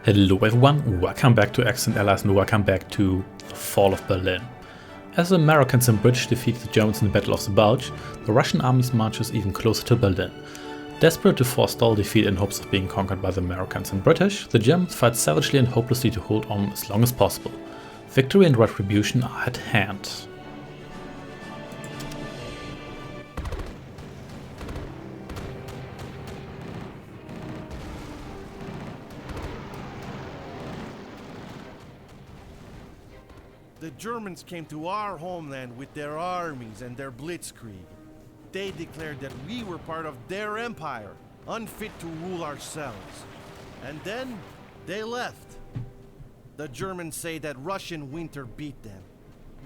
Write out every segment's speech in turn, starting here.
Hello everyone, welcome back to Axis and Allies and welcome back to the Fall of Berlin. As the Americans and British defeated the Germans in the Battle of the Bulge, the Russian armies marches even closer to Berlin. Desperate to forestall defeat in hopes of being conquered by the Americans and British, the Germans fight savagely and hopelessly to hold on as long as possible. Victory and retribution are at hand. The Germans came to our homeland with their armies and their blitzkrieg. They declared that we were part of their empire, unfit to rule ourselves. And then, they left. The Germans say that Russian winter beat them.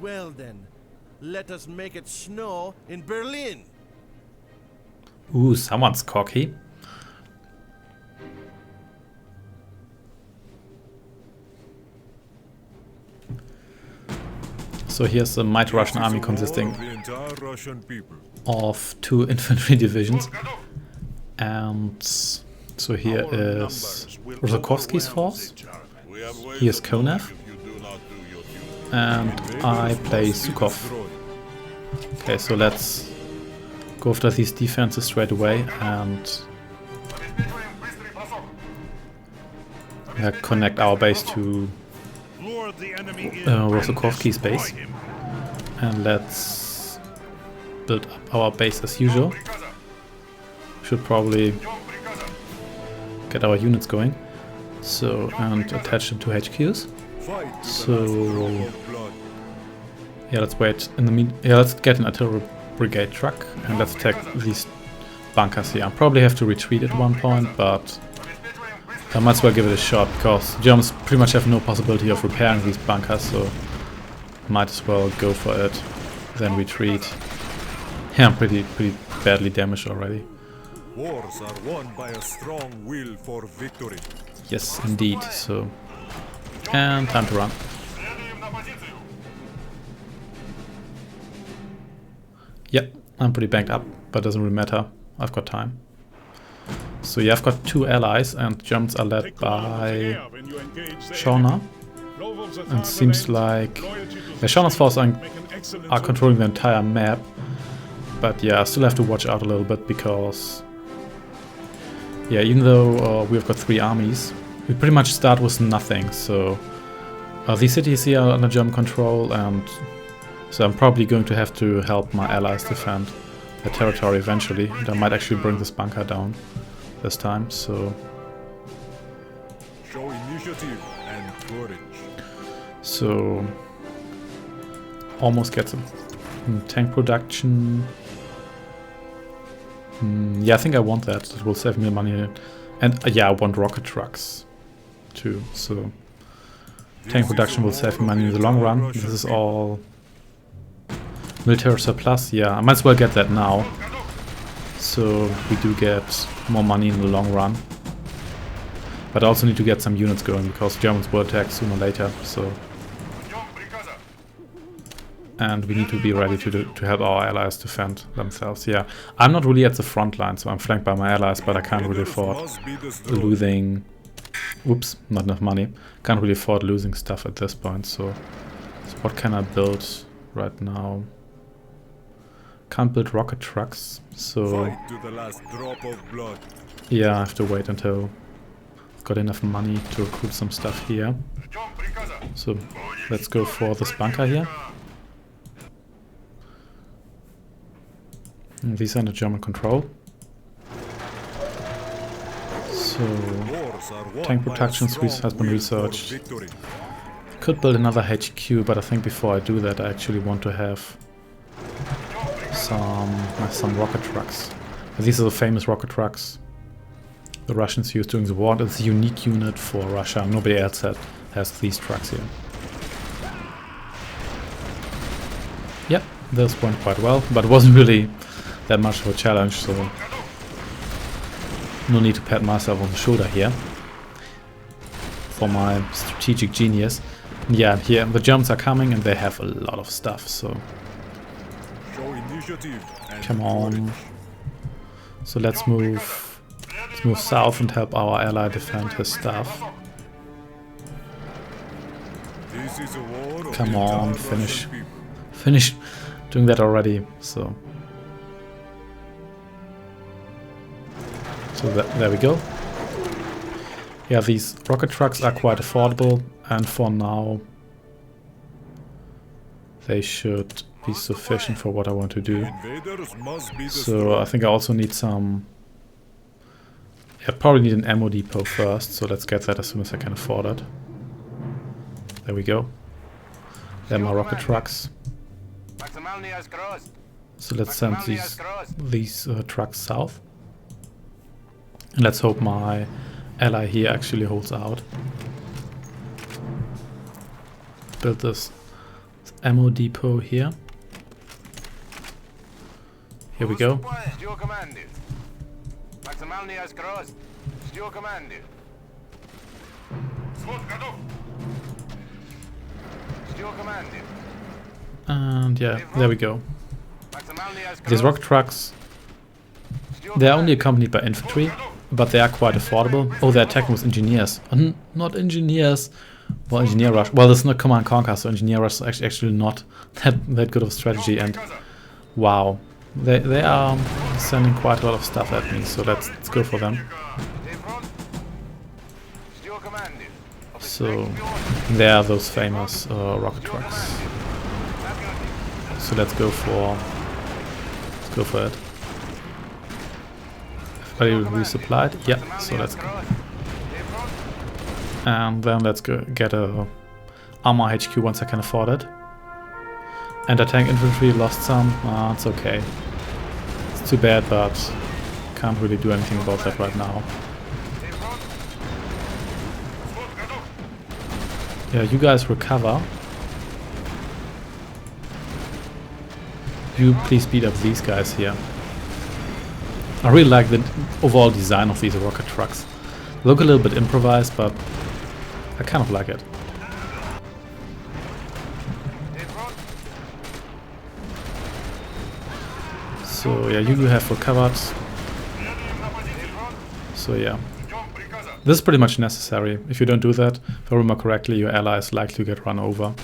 Well then, let us make it snow in Berlin! Ooh, someone's cocky. So here's a mighty Russian army consisting of 2 infantry divisions, and so here is Rosakovsky's force, here's Konev, and I play Sukhov. Okay, so let's go after these defenses straight away and connect our base to Rosakovsky's base, and let's build up our base as usual. Should probably get our units going, so and attach them to HQs. So yeah, let's wait in the let's get an artillery brigade truck and let's attack these bunkers here. I probably have to retreat at one point, but I might as well give it a shot, because the Germans pretty much have no possibility of repairing these bunkers, so might as well go for it, then retreat. Yeah, I'm pretty badly damaged already. Wars are won by a strong will for victory. Yes, indeed, so... and time to run. Yep, I'm pretty banged up, but doesn't really matter, I've got time. So yeah, I've got 2 allies, and Germans are led by Schorner. And it seems like Schorner's forces are controlling the entire map. But yeah, I still have to watch out a little bit, because yeah, even though we've got 3 armies, we pretty much start with nothing. So these cities here are under German control, and so I'm probably going to have to help my allies defend their territory eventually. And I might actually bring this bunker down this time, so show initiative and courage. So almost get some tank production. Yeah, I think I want that. It will save me money, and yeah, I want rocket trucks too. So tank production will save me money in the long run. This is all military surplus. Yeah, I might as well get that now, so we do get more money in the long run. But I also need to get some units going, because Germans will attack sooner or later, so... and we need to be ready to help our allies defend themselves. Yeah, I'm not really at the front line, so I'm flanked by my allies, but I can't really afford losing... oops, not enough money. Can't really afford losing stuff at this point, so what can I build right now? Can't build rocket trucks, so to the last drop of blood. Yeah, I have to wait until I've got enough money to recruit some stuff here. So let's go for this bunker here. And these are under German control. So tank protection suite has been researched. Could build another HQ, but I think before I do that I actually want to have some rocket trucks. These are the famous rocket trucks the Russians used during the war. It's a unique unit for Russia. Nobody else has these trucks here. Yep, this went quite well, but it wasn't really that much of a challenge, so no need to pat myself on the shoulder here for my strategic genius. Yeah, here the Germans are coming and they have a lot of stuff, so come on. So let's move south and help our ally defend his stuff. This is a war of Come the on, entire finish. Russian people. Finish doing that already. So there we go. Yeah, these rocket trucks are quite affordable, and for now they should be sufficient for what I want to do. Invaders must be So I think I also need some... I probably need an ammo depot first, so let's get that as soon as I can afford it. There we go. There are my rocket trucks. So let's send these trucks south. And let's hope my ally here actually holds out. Build this ammo depot here. Here we go. And yeah, there we go. These rocket trucks, they are only accompanied by infantry, but they are quite affordable. Oh, they're attacking with engineers. Not engineers. Well, engineer rush. Well, this is not command conquer, so engineer rush is actually not that good of a strategy. And wow, they are sending quite a lot of stuff at me. So let's go for them. So there are those famous rocket trucks. So let's go for it. Everybody resupplied? Yeah, so let's go. And then let's go get a armor HQ once I can afford it. Anti-tank infantry lost some. It's okay. It's too bad, but can't really do anything about that right now. Yeah, you guys recover. You please beat up these guys here. I really like the overall design of these rocket trucks. They look a little bit improvised, but I kind of like it. So yeah, you have recovered. So yeah. This is pretty much necessary. If you don't do that, if I remember correctly, your ally is likely to get run over.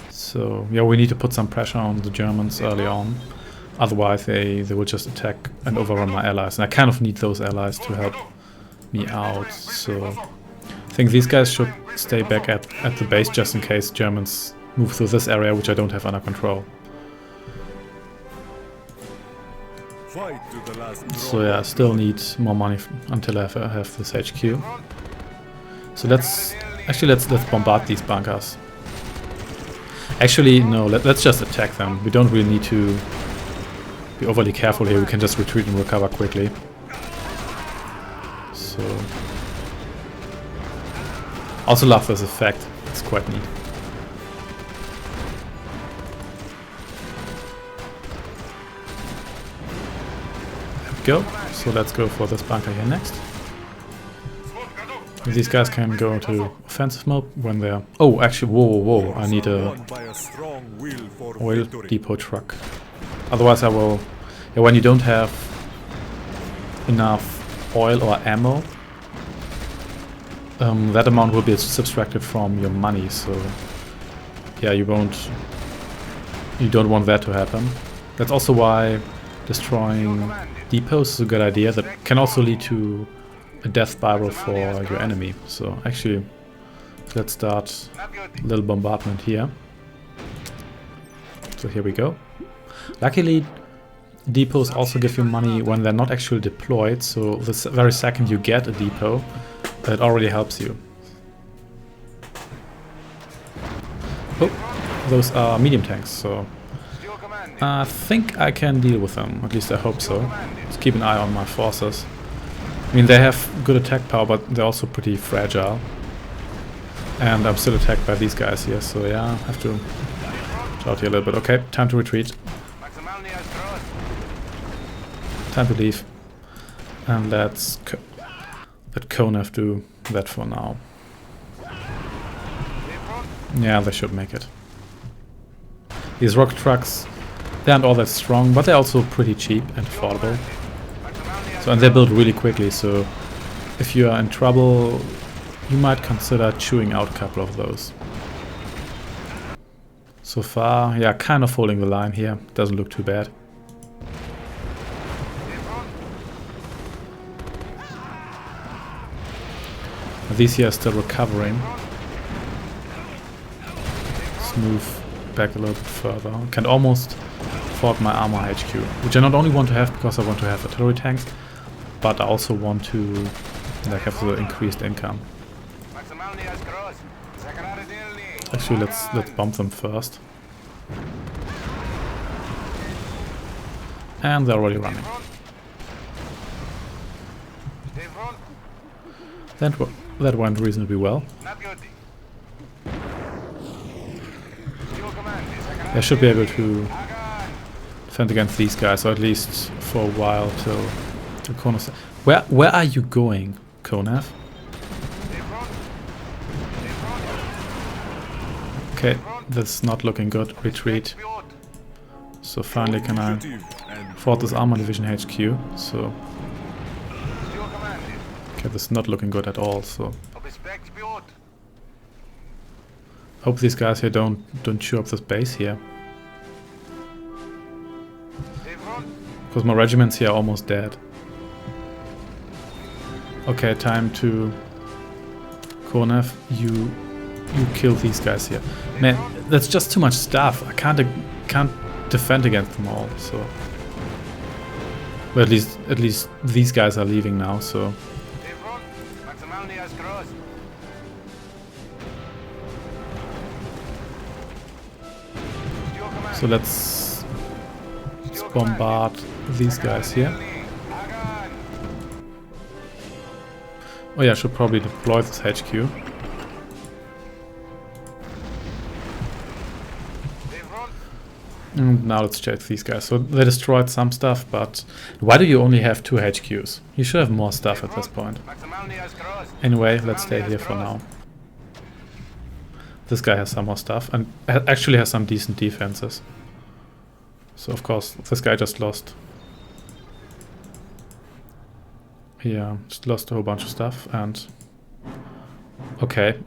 So yeah, we need to put some pressure on the Germans early on. Otherwise they will just attack and overrun my allies. And I kind of need those allies to help me out. So I think these guys should stay back at the base just in case Germans move through this area, which I don't have under control. So yeah, I still need more money until I have this HQ. So let's bombard these bunkers. Actually, no, let's just attack them. We don't really need to be overly careful here. We can just retreat and recover quickly. So also love this effect. It's quite neat. Go. So let's go for this bunker here next. These guys can go to offensive mode when they're... Oh, actually, whoa, I need a oil depot truck. Otherwise I will... Yeah, when you don't have enough oil or ammo, that amount will be subtracted from your money, so... Yeah, you don't want that to happen. That's also why destroying depots is a good idea. That can also lead to a death spiral for your enemy. So actually, let's start a little bombardment here. So here we go. Luckily, depots also give you money when they're not actually deployed. So the very second you get a depot, it already helps you. Oh, those are medium tanks. So I think I can deal with them, at least I hope so. Just keep an eye on my forces. I mean, they have good attack power, but they're also pretty fragile. And I'm still attacked by these guys here, so yeah, I have to shout here a little bit. Okay, time to retreat. Time to leave. And let's let Konev do that for now. Yeah, they should make it. These rocket trucks, they aren't all that strong, but they're also pretty cheap and affordable. So, and they build really quickly, so if you are in trouble, you might consider chewing out a couple of those. So far, yeah, kind of holding the line here. Doesn't look too bad. These here are still recovering. Let's move back a little bit further. Can almost afford my armor HQ, which I not only want to have because I want to have artillery tanks, but I also want to like have the increased income. Actually, let's bomb them first. And they're already running. That went reasonably well. I should be able to defend against these guys, or at least for a while till Konev. Where are you going, Konev? Okay, that's not looking good. Retreat. So finally can I afford this armor division HQ, so... Okay, this is not looking good at all, so... Hope these guys here don't chew up this base here. Because my regiments here are almost dead. Okay, time to... Konev, you kill these guys here. Man, that's just too much stuff. I can't defend against them all, so... But at least these guys are leaving now, so... So let's bombard these guys here. Oh yeah, I should probably deploy this HQ. And now let's check these guys. So they destroyed some stuff, but why do you only have 2 HQs? You should have more stuff at this point. Anyway, let's stay here for now. This guy has some more stuff and actually has some decent defenses. So of course, this guy just lost. Yeah, just lost a whole bunch of stuff and... Okay.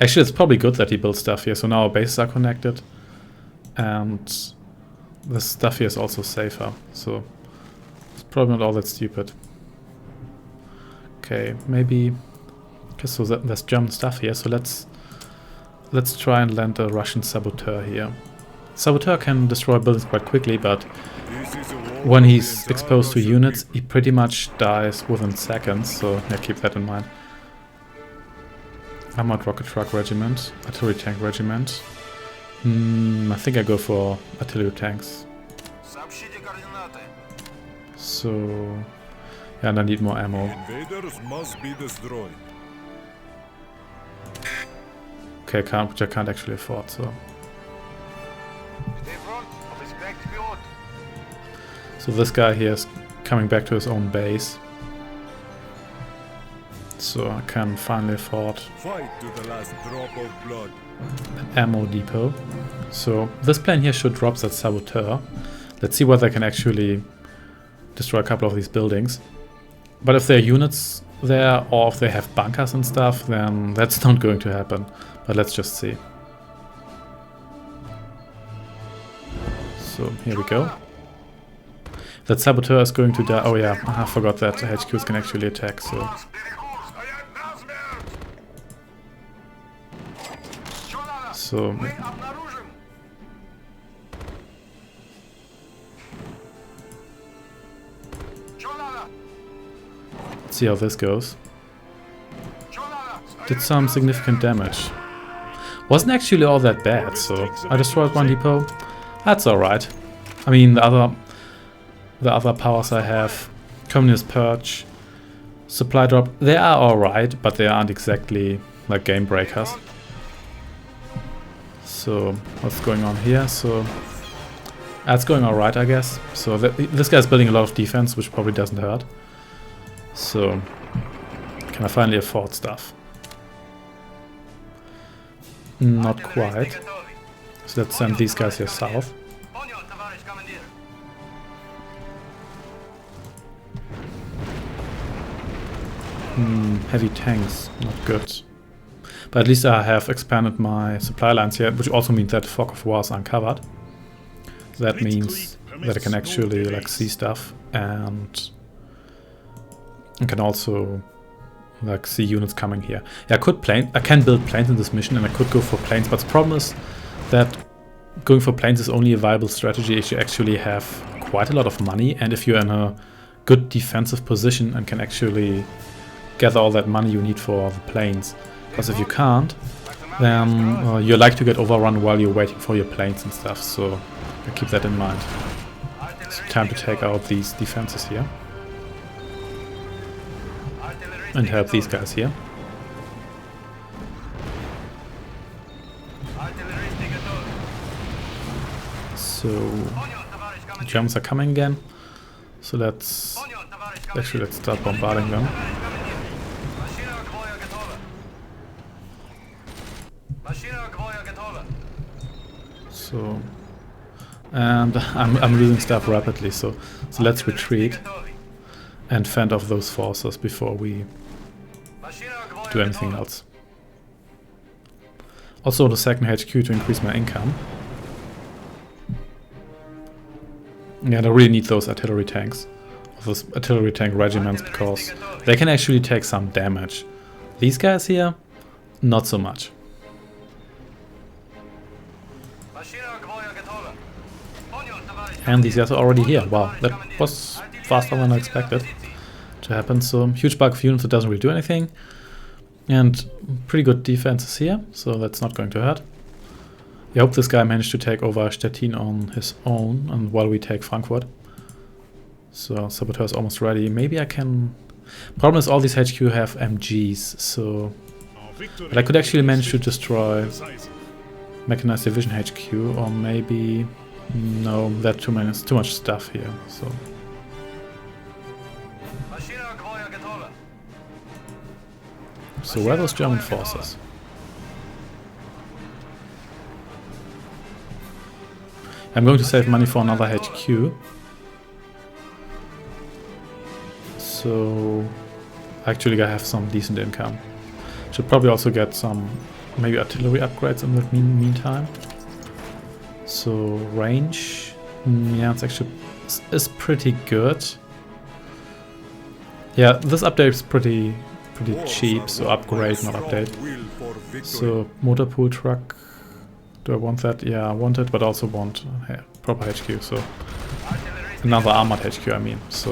Actually, it's probably good that he built stuff here, so now our bases are connected. And the stuff here is also safer, so it's probably not all that stupid. Okay, maybe... Okay, so there's German stuff here, so let's try and land a Russian saboteur here. Saboteur can destroy buildings quite quickly, but when he's exposed to units, he pretty much dies within seconds, so yeah, keep that in mind. Armored rocket truck regiment, artillery tank regiment. I think I go for artillery tanks. So, yeah, and I need more ammo. Invaders must be destroyed. Okay, which I can't actually afford, so... So this guy here is coming back to his own base. So I can finally afford Fight to the last drop of blood. an ammo depot. So this plane here should drop that saboteur. Let's see whether I can actually destroy a couple of these buildings. But if there are units there, or if they have bunkers and stuff, then that's not going to happen. But let's just see. So here we go. That saboteur is going to die. Oh yeah, I forgot that HQs can actually attack, so... So... Let's see how this goes. Did some significant damage. Wasn't actually all that bad, so I destroyed one depot. That's alright. I mean, the other powers I have, Communist Purge, Supply Drop, they are alright, but they aren't exactly like game breakers. So, what's going on here? So, that's going alright, I guess. So, this guy's building a lot of defense, which probably doesn't hurt. So, can I finally afford stuff? Not quite. So let's send these guys here south. Heavy tanks, not good. But at least I have expanded my supply lines here, which also means that fog of war is uncovered. That means that I can actually like see stuff, and I can also like see units coming here. Yeah, I can build planes in this mission, and I could go for planes, but the problem is that going for planes is only a viable strategy if you actually have quite a lot of money, and if you're in a good defensive position and can actually gather all that money you need for the planes. Because if you can't, then you're likely to get overrun while you're waiting for your planes and stuff, so keep that in mind. It's time to take out these defenses here and help these guys here. So the Germans are coming again, so let's start bombarding them. So, and I'm losing stuff rapidly, so let's retreat and fend off those forces before we do anything else. Also the second HQ to increase my income. Yeah, I really need those artillery tanks, those artillery tank regiments, because they can actually take some damage. These guys here, not so much. And these guys are already here. Wow, that was faster than I expected to happen. So huge bulk of units that doesn't really do anything. And pretty good defenses here, so that's not going to hurt. I hope this guy managed to take over Stettin on his own, and while we take Frankfurt. So Saboteur is almost ready. Maybe I can... Problem is all these HQ have MGs, so... But I could actually manage to destroy Mechanized Division HQ, or maybe... No, that's too much stuff here, so... So where are those German forces? I'm going to save money for another HQ. So actually I have some decent income. Should probably also get some maybe artillery upgrades in the meantime. So range, yeah, it's actually is pretty good. Yeah, this update is pretty cheap, so upgrade, not update. So motor pool truck, do I want that? Yeah, I want it, but also want proper HQ, so another armored HQ, I mean. So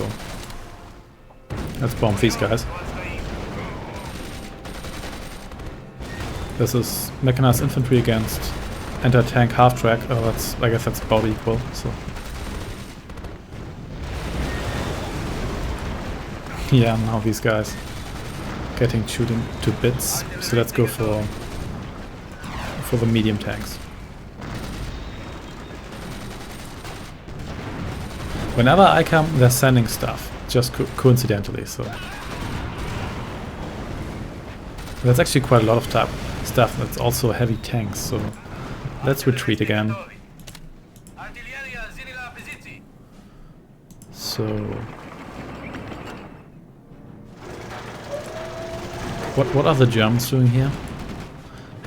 let's bomb these guys. This is mechanized infantry against anti-tank half-track. Oh, I guess that's about equal. So yeah, now these guys getting shooting to bits. So let's go for the medium tanks. Whenever I come, they're sending stuff, just coincidentally. So that's actually quite a lot of stuff. That's also heavy tanks. So let's retreat again. So what are the Germans doing here?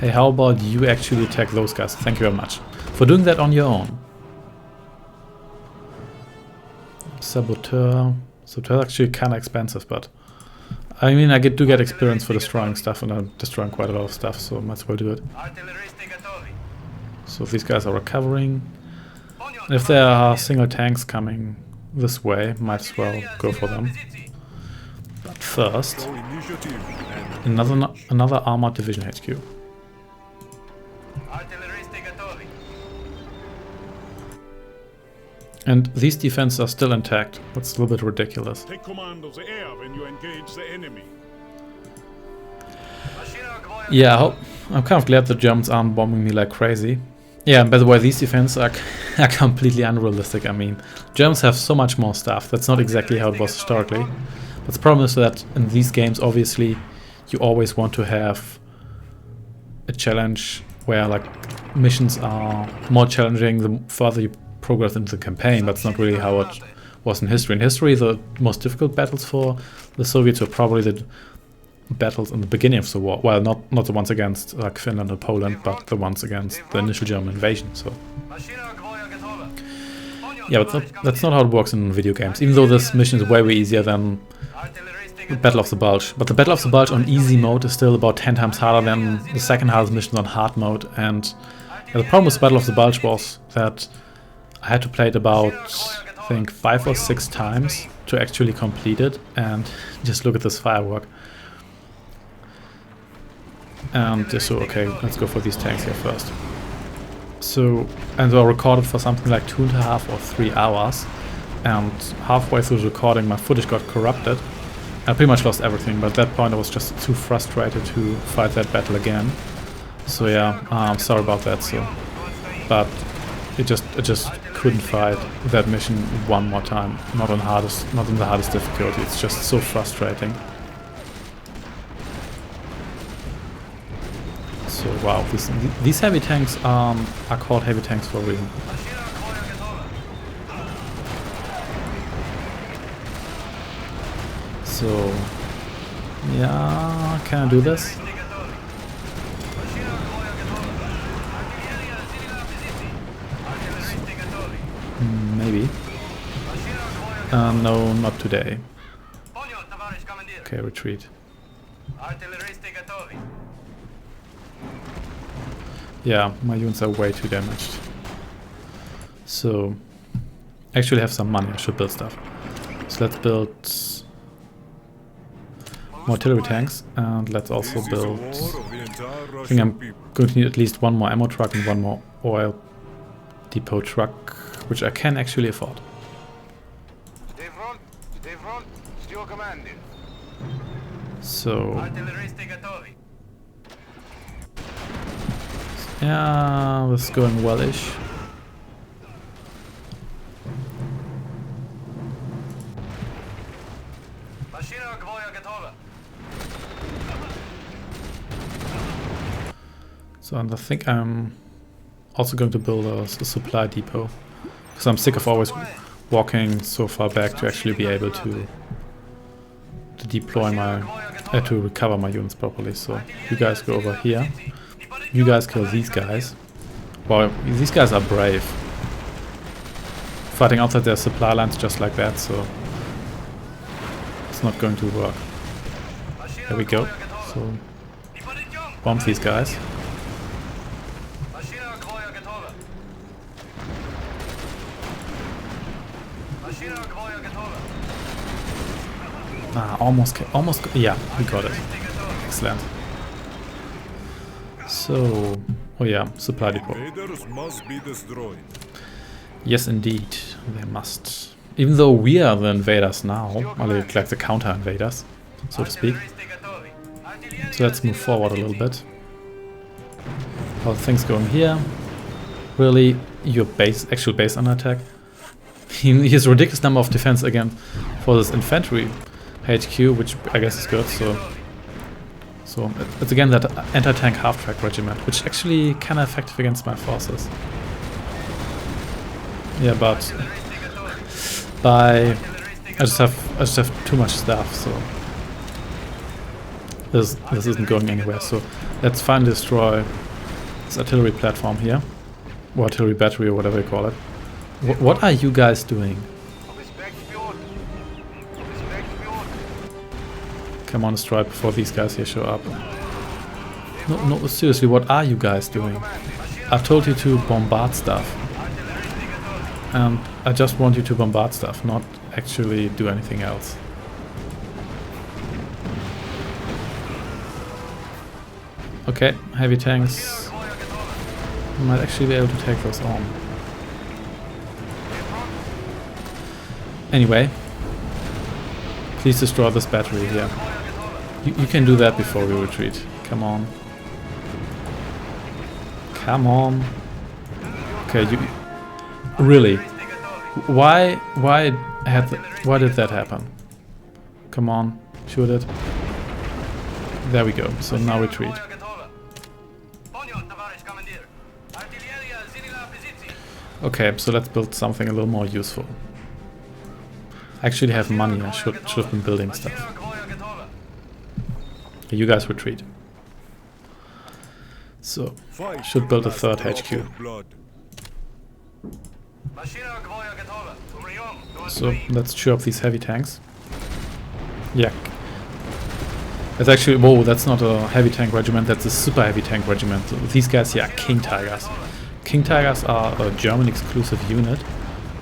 Hey, how about you actually attack those guys? Thank you very much for doing that on your own. Saboteur. Saboteur is actually kind of expensive, but I mean, I do get experience for destroying stuff, and I'm destroying quite a lot of stuff, so might as well do it. So these guys are recovering. If there are single tanks coming this way, might as well go for them. But first, another armored division HQ. And these defenses are still intact. That's a little bit ridiculous. Take command of the air when you engage the enemy. Yeah, I'm kind of glad the Germans aren't bombing me like crazy. Yeah, and by the way, these defenses are completely unrealistic. I mean, Germans have so much more stuff. That's not exactly how it was historically. But the problem is that in these games, obviously, you always want to have a challenge where like missions are more challenging the further you progress into the campaign. That's not really how it was in history. In history, the most difficult battles for the Soviets were probably battles in the beginning of the war. Well, not the ones against like Finland or Poland, but the ones against the initial German invasion. So yeah, but that's not how it works in video games. Even though this mission is way easier than the Battle of the Bulge. But the Battle of the Bulge on easy mode is still about 10 times harder than the second hardest missions on hard mode. And yeah, the problem with the Battle of the Bulge was that I had to play it about, I think, 5 or 6 times to actually complete it. And just look at this firework. And just so, okay, let's go for these tanks here first. So, and so I recorded for something like 2.5 or 3 hours. And halfway through the recording, my footage got corrupted. I pretty much lost everything, but at that point I was just too frustrated to fight that battle again. So yeah, I'm sorry about that. So, but I just couldn't fight that mission one more time. Not in the hardest difficulty. It's just so frustrating. So wow, these heavy tanks are called heavy tanks for a reason. So, yeah, can I do this? Maybe. No, not today. Okay, retreat. Yeah, my units are way too damaged. So, actually have some money, I should build stuff. So let's build more artillery tanks, and let's also build, I think I'm going to need at least one more ammo truck and one more oil depot truck, which I can actually afford. So, yeah, this is going well-ish. So, and I think I'm also going to build a supply depot, because I'm sick of always walking so far back to actually be able to deploy my, to recover my units properly. So you guys go over here, you guys kill these guys. Well, these guys are brave, fighting outside their supply lines just like that, so it's not going to work. There we go. So bomb these guys. Ah, almost, yeah, we got it. Excellent. So, oh yeah, supply depot. Must be destroyed. Yes, indeed, they must. Even though we are the invaders now, or like the counter-invaders, so to speak. So let's move forward a little bit. How are things going here? Really, your base, actual base under attack? He has a ridiculous number of defense again for this infantry HQ, which I guess is good. So it's again that anti-tank half-track regiment, which actually kind of effective against my forces. Yeah, but I just have too much stuff, so this isn't going anywhere. So let's finally destroy this artillery platform here, or artillery battery, or whatever you call it. What are you guys doing? Come on, destroy it before these guys here show up. No, seriously, what are you guys doing? I told you to bombard stuff. And I just want you to bombard stuff, not actually do anything else. Okay, heavy tanks. I might actually be able to take those on. Anyway, please destroy this battery here. You can do that before we retreat. Come on. Come on. Okay, you really? Why did that happen? Come on, shoot it. There we go. So now retreat. Okay, so let's build something a little more useful. I actually have money. I should have been building stuff. You guys retreat. So, should build a third HQ. So, let's chew up these heavy tanks. Yeah. It's actually, whoa, that's not a heavy tank regiment, that's a super heavy tank regiment. So these guys here are King Tigers. King Tigers are a German exclusive unit,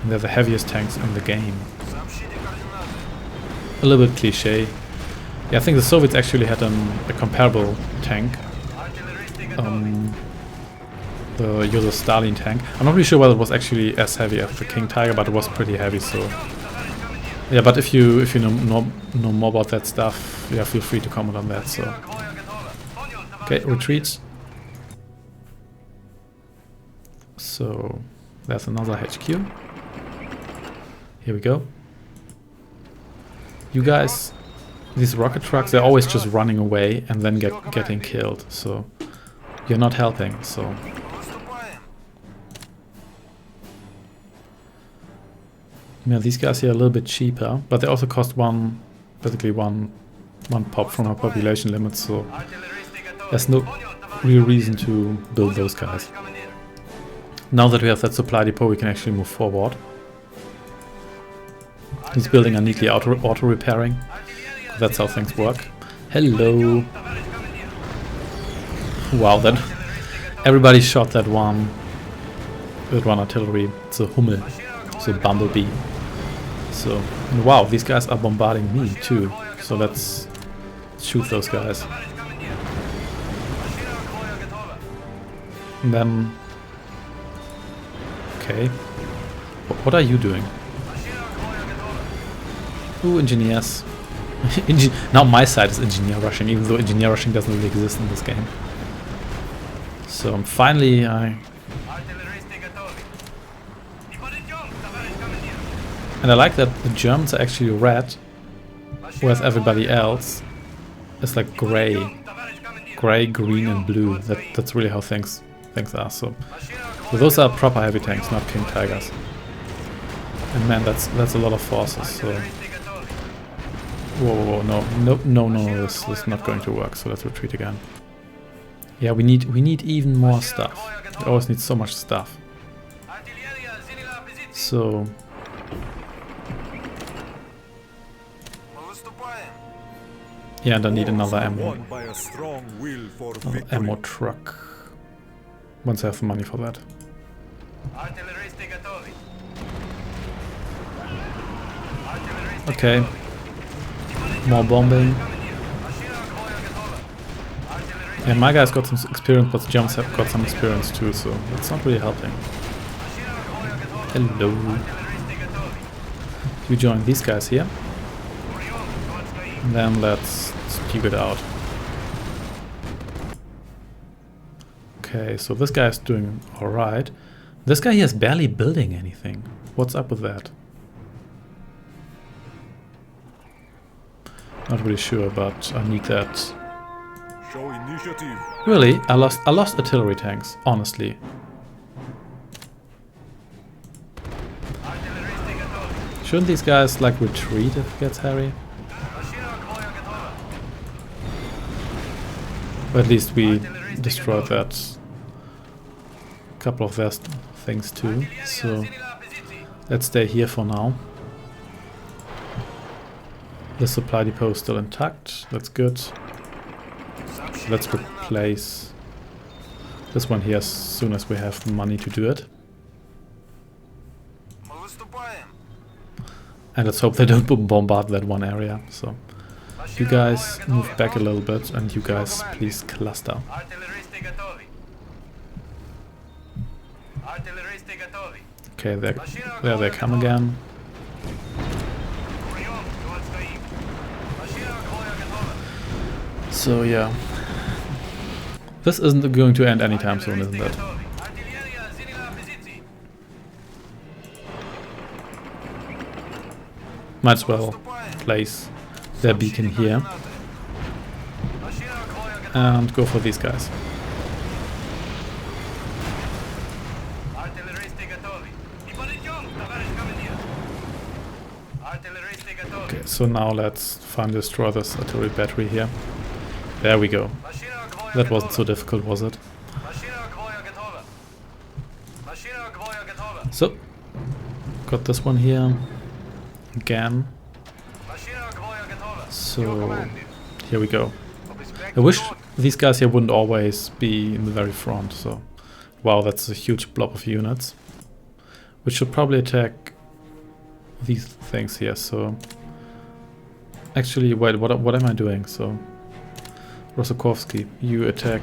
and they're the heaviest tanks in the game. A little bit cliche. Yeah, I think the Soviets actually had a comparable tank. The Joseph Stalin tank. I'm not really sure whether it was actually as heavy as the King Tiger, but it was pretty heavy, so... Yeah, but if you know more about that stuff, yeah, feel free to comment on that, so... Okay, retreat. So, there's another HQ. Here we go. You guys, these rocket trucks, they're always just running away and then getting killed, so... You're not helping, so... Yeah, these guys here are a little bit cheaper, but they also cost basically one pop from our population limit, so there's no real reason to build those guys. Now that we have that supply depot, we can actually move forward. These buildings are neatly auto-repairing. That's how things work. Hello! Wow, then everybody shot that one artillery. It's a Hummel, it's a bumblebee. So, wow, these guys are bombarding me too. So let's shoot those guys. And then, okay, what are you doing? Ooh, engineers. Now my side is engineer rushing, even though engineer rushing doesn't really exist in this game. So finally and I like that the Germans are actually red, whereas everybody else is like grey, green and blue. That's really how things are. So those are proper heavy tanks, not King Tigers. And man, that's a lot of forces. So whoa, no, this is not going to work. So let's retreat again. Yeah, we need even more stuff. We always need so much stuff. So yeah, and I need another ammo truck. Once I have the money for that. Okay. More bombing. Yeah, my guys got some experience, but the Germans have got some experience too, so it's not really helping. Hello. You join these guys here. And then let's duke it out. Okay, so this guy's doing alright. This guy here is barely building anything. What's up with that? Not really sure, but I need that. Show initiative. Really? I lost artillery tanks, honestly. Shouldn't these guys like retreat if it gets hairy? Or at least we destroyed that couple of their things too. So let's stay here for now. The supply depot is still intact. That's good. So let's replace this one here as soon as we have the money to do it. And let's hope they don't bombard that one area. So you guys move back a little bit, and you guys please cluster. Okay, there they come again. So yeah, this isn't going to end anytime soon, isn't it? Might as well place their beacon here and go for these guys. Okay, so now let's finally destroy this artillery battery here. There we go. That wasn't so difficult, was it? So, got this one here again. So, here we go. I wish these guys here wouldn't always be in the very front, so... Wow, that's a huge blob of units. Which should probably attack these things here, so... Actually, wait, what am I doing? So... Rosokovsky, you attack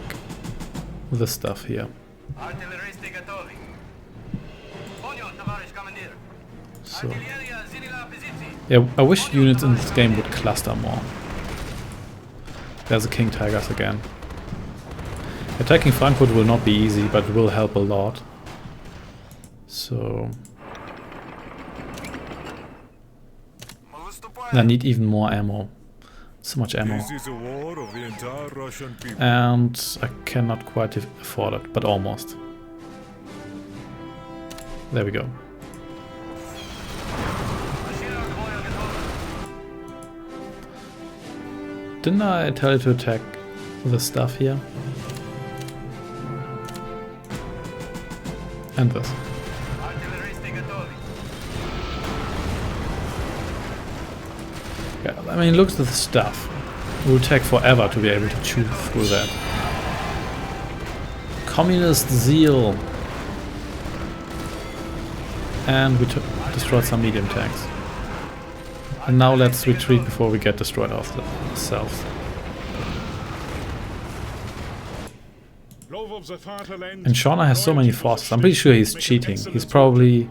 this stuff here. So... Yeah, I wish units in this game would cluster more. There's a King Tigers again. Attacking Frankfurt will not be easy, but it will help a lot. So... I need even more ammo. So much ammo. This is a war of the entire Russian people. And I cannot quite afford it, but almost. There we go. Didn't I tell you to attack the stuff here? And this. Yeah, I mean, look at the stuff. It will take forever to be able to chew through that. Communist zeal. And we destroyed some medium tanks. And now let's retreat before we get destroyed ourselves. And Shauna has so many forces. I'm pretty sure he's cheating. He's probably...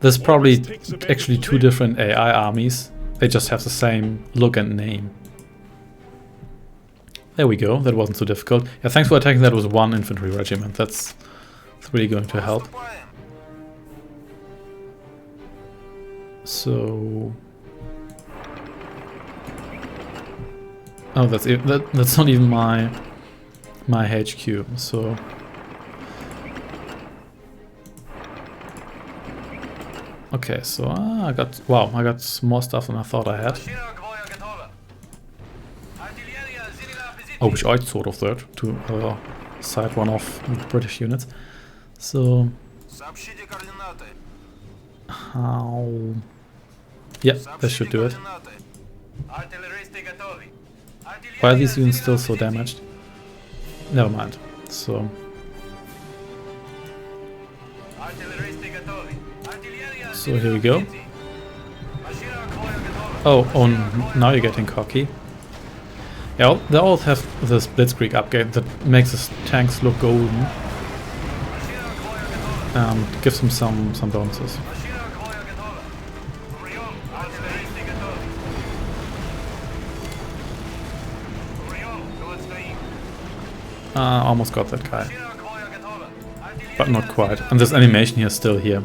There's probably actually two different AI armies. They just have the same look and name. There we go. That wasn't so difficult. Yeah, thanks for attacking that with one infantry regiment. That's really going to help. So... Oh, that's not even my HQ, so... Okay, so I got more stuff than I thought I had. I wish I'd thought of that to side one off British units. So how? Yeah, that should do it. Why are these units still so damaged? Never mind. So. So here we go. Oh, now you're getting cocky. Yeah, they all have this Blitzkrieg upgrade that makes the tanks look golden. And gives them some bonuses. Almost got that guy. But not quite. And this animation here is still here.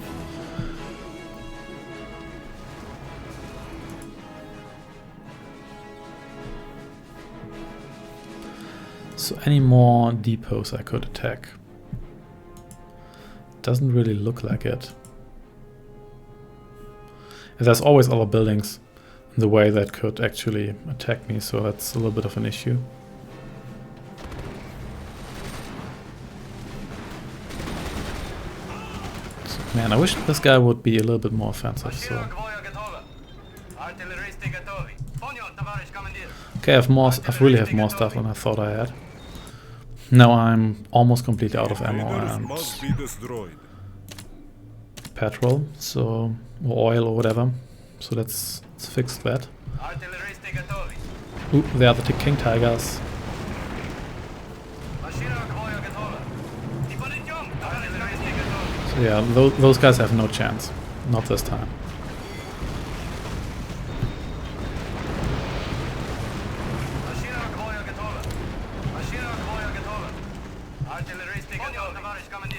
So any more depots I could attack? Doesn't really look like it. And there's always other buildings in the way that could actually attack me, so that's a little bit of an issue. So, man, I wish this guy would be a little bit more offensive. So. Okay, I really have more stuff than I thought I had. Now I'm almost completely out of ammo and petrol, so or oil or whatever. So let's fix that. Ooh, they are the King Tigers. So yeah, those guys have no chance. Not this time.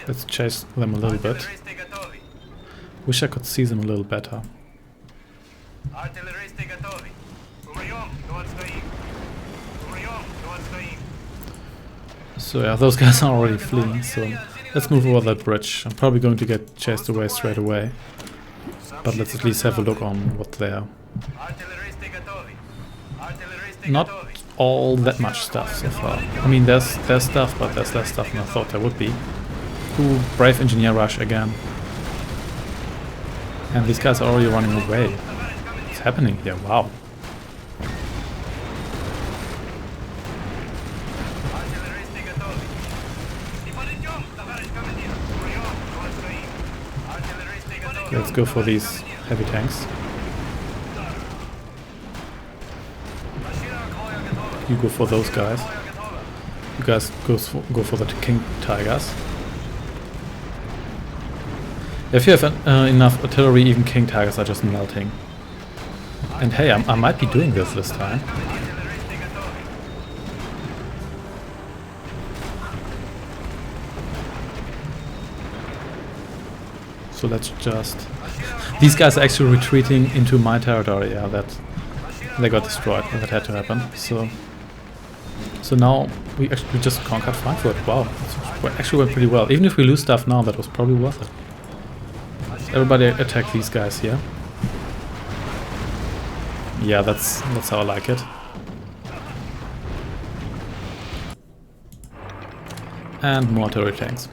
Let's chase them a little bit. Wish I could see them a little better. So yeah, those guys are already fleeing, so let's move over that bridge. I'm probably going to get chased away straight away. But let's at least have a look on what they're... Not all that much stuff so far. I mean, there's stuff, but there's less stuff than I thought there would be. Ooh, Brave Engineer Rush again. And these guys are already running away. What's happening here? Wow. Let's go for these heavy tanks. You go for those guys. You guys go for the King Tigers. If you have enough artillery, even King Tigers are just melting. And hey, I might be doing this time. So let's just... These guys are actually retreating into my territory. Yeah, they got destroyed. That had to happen. So now we just conquered Frankfurt. Wow, it actually went pretty well. Even if we lose stuff now, that was probably worth it. Everybody attack these guys here. Yeah, that's how I like it. And more artillery tanks.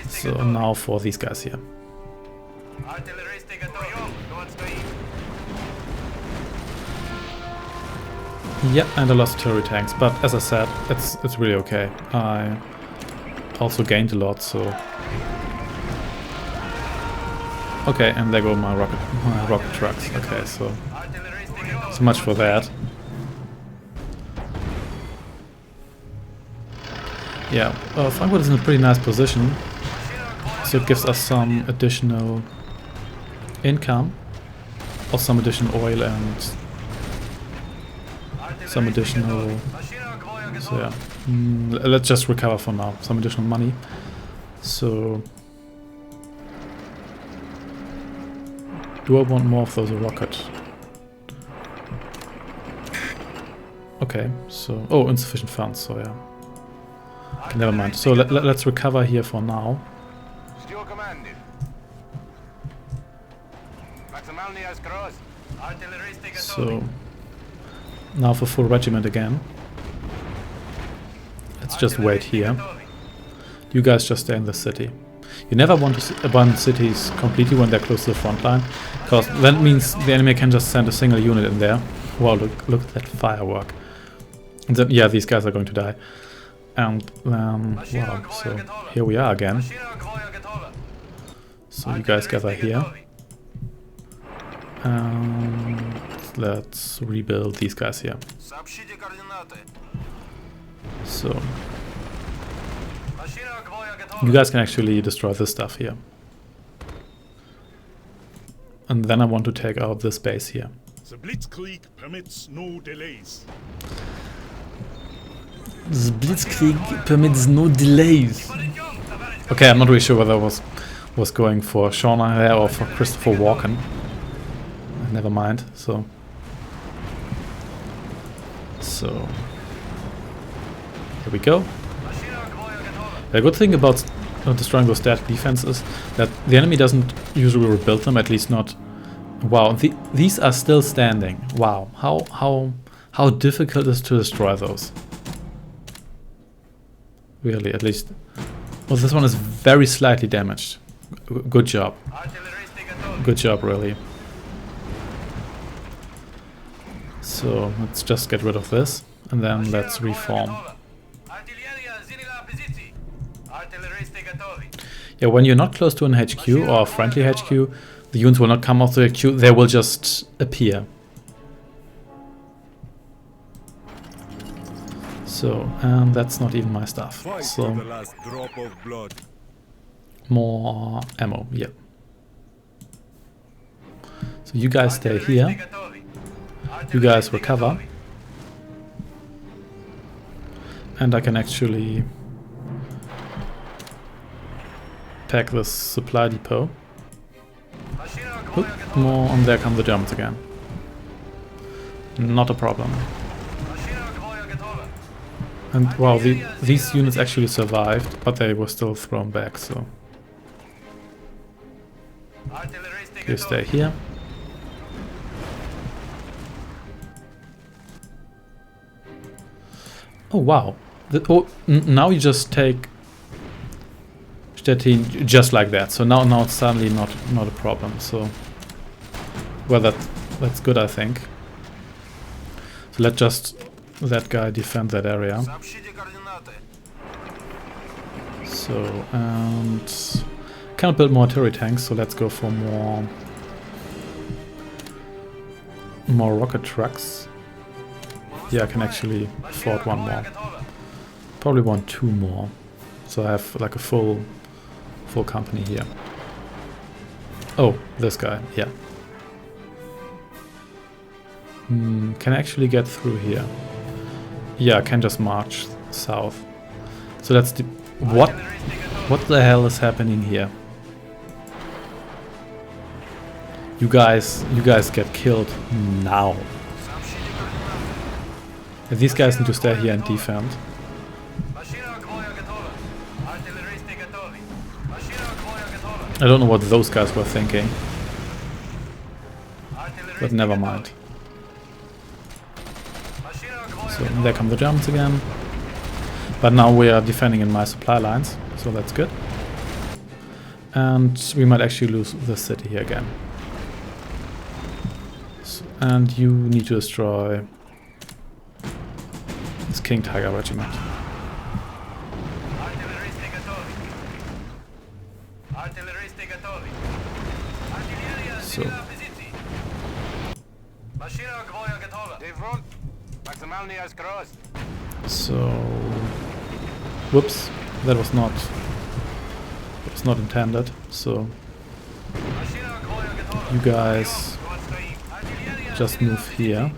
So now for these guys here. Yeah, and I lost artillery tanks, but as I said, it's really okay. I also gained a lot, so... Okay, and there go my rocket trucks. Okay, so much for that. Yeah, Frankfurt is in a pretty nice position, so it gives us some additional income, or some additional oil and some additional. So yeah, let's just recover for now. Some additional money. So. Do I want more of those rocket? Okay, so... Oh, insufficient funds, so yeah. Okay, never mind. So let's recover here for now. So... Now for full regiment again. Let's just wait here. You guys just stay in the city. You never want to abandon cities completely when they're close to the front line, because that means the enemy can just send a single unit in there. Wow, look at that firework. And then, yeah, these guys are going to die. And wow, so here we are again. So you guys gather here. And let's rebuild these guys here. So... You guys can actually destroy this stuff here. And then I want to take out this base here. The Blitzkrieg permits no delays. The Blitzkrieg permits no delays. Okay, I'm not really sure whether I was going for Sean here or for Christopher Walken. Never mind. So here we go. The good thing about destroying those static defenses is that the enemy doesn't usually rebuild them, at least not... Wow, these are still standing. Wow, how difficult it is to destroy those. Really, at least... Well, this one is very slightly damaged. Good job. Good job, really. So, let's just get rid of this, and then let's reform. Yeah, when you're not close to an HQ or a friendly HQ, the units will not come off the HQ, they will just appear. So, and that's not even my stuff. So, more ammo, yeah. So you guys stay here. You guys recover. And I can actually pack this supply depot. Oop, more, and there come the Germans again. Not a problem. And wow, these units actually survived, but they were still thrown back, so... You stay here. Oh wow. Now you just take Stettin just like that. So now it's suddenly not a problem. So well, that's good, I think. So let just that guy defend that area. So, and cannot build more artillery tanks, so let's go for more rocket trucks. Yeah, I can actually afford one more. Probably want 2 more. So I have like a full company here. Oh, this guy, yeah. Can I actually get through here? Yeah, I can just march south. So that's the... What the hell is happening here? You guys get killed now. These guys need to stay here and defend. I don't know what those guys were thinking. But never mind. So there come the Germans again. But now we are defending in my supply lines, so that's good. And we might actually lose the city here again. So, and you need to destroy this King Tiger regiment. So, whoops, that was not intended. So you guys just move here.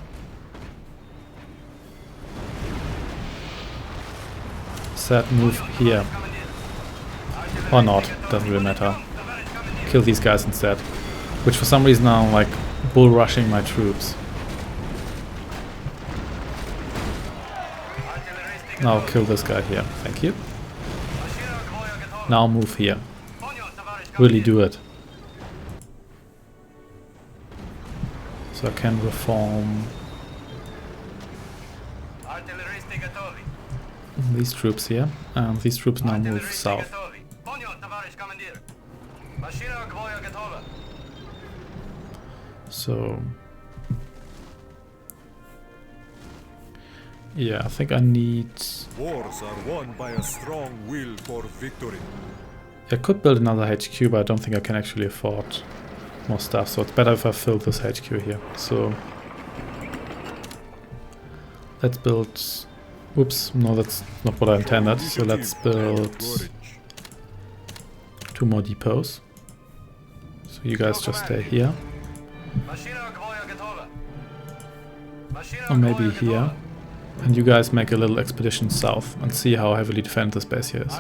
Set move here. Or not, doesn't really matter. Kill these guys instead. Which for some reason are like bull rushing my troops. Now kill this guy here, thank you. Now move here. Really do it. So I can reform these troops here. And these troops now move south. So yeah, I think I need... Wars are won by a strong will for victory. I could build another HQ, but I don't think I can actually afford more stuff, so it's better if I fill this HQ here. So let's build... Oops, no, that's not what I intended. So let's build 2 more depots. So you guys just stay here. Or maybe here. And you guys make a little expedition south and see how heavily defended this base here is.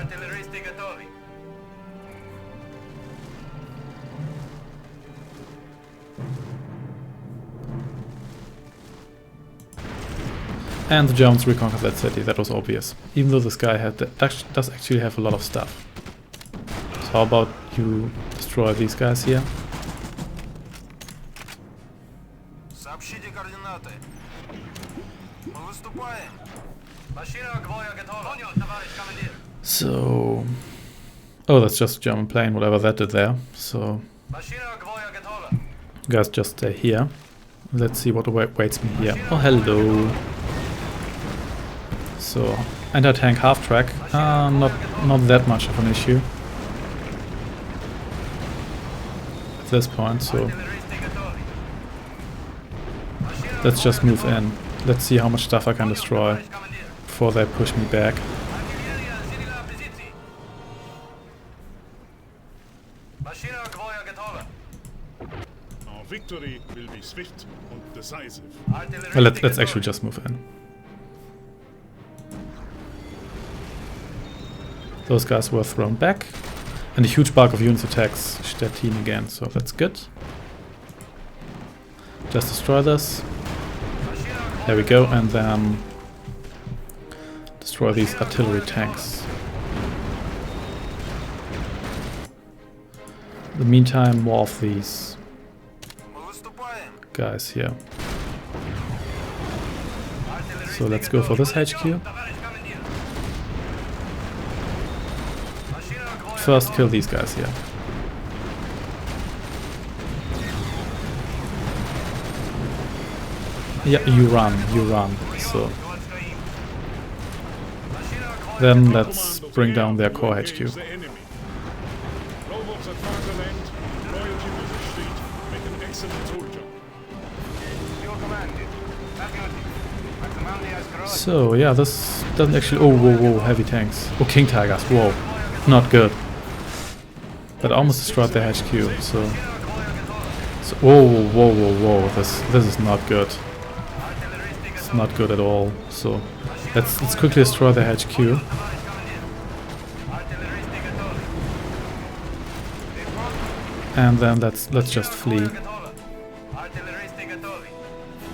And the Germans reconquered that city, that was obvious. Even though this guy does actually have a lot of stuff. So how about you destroy these guys here? So... Oh, that's just a German plane, whatever that did there. So... You guys just stay here. Let's see what awaits me here. Oh, hello. So, anti-tank half-track. Not that much of an issue. At this point, so... Let's just move in. Let's see how much stuff I can destroy before they push me back. Our victory will be swift and decisive. Well, let's actually just move in. Those guys were thrown back. And a huge bulk of units attacks Stettin again, so that's good. Just destroy this. There we go, and then destroy these artillery tanks. In the meantime, more of these guys here. So let's go for this HQ. first kill these guys here. Yeah, you run. So then let's bring down their core HQ. The enemy. Robots at Vaterland, loyalty to the state, make an excellent soldier. So yeah, this doesn't actually. Oh, whoa, heavy tanks. Oh, King Tigers. Whoa, not good. But I almost destroyed their HQ. So whoa. This is not good. It's not good at all. So let's quickly destroy their HQ. And then let's just flee.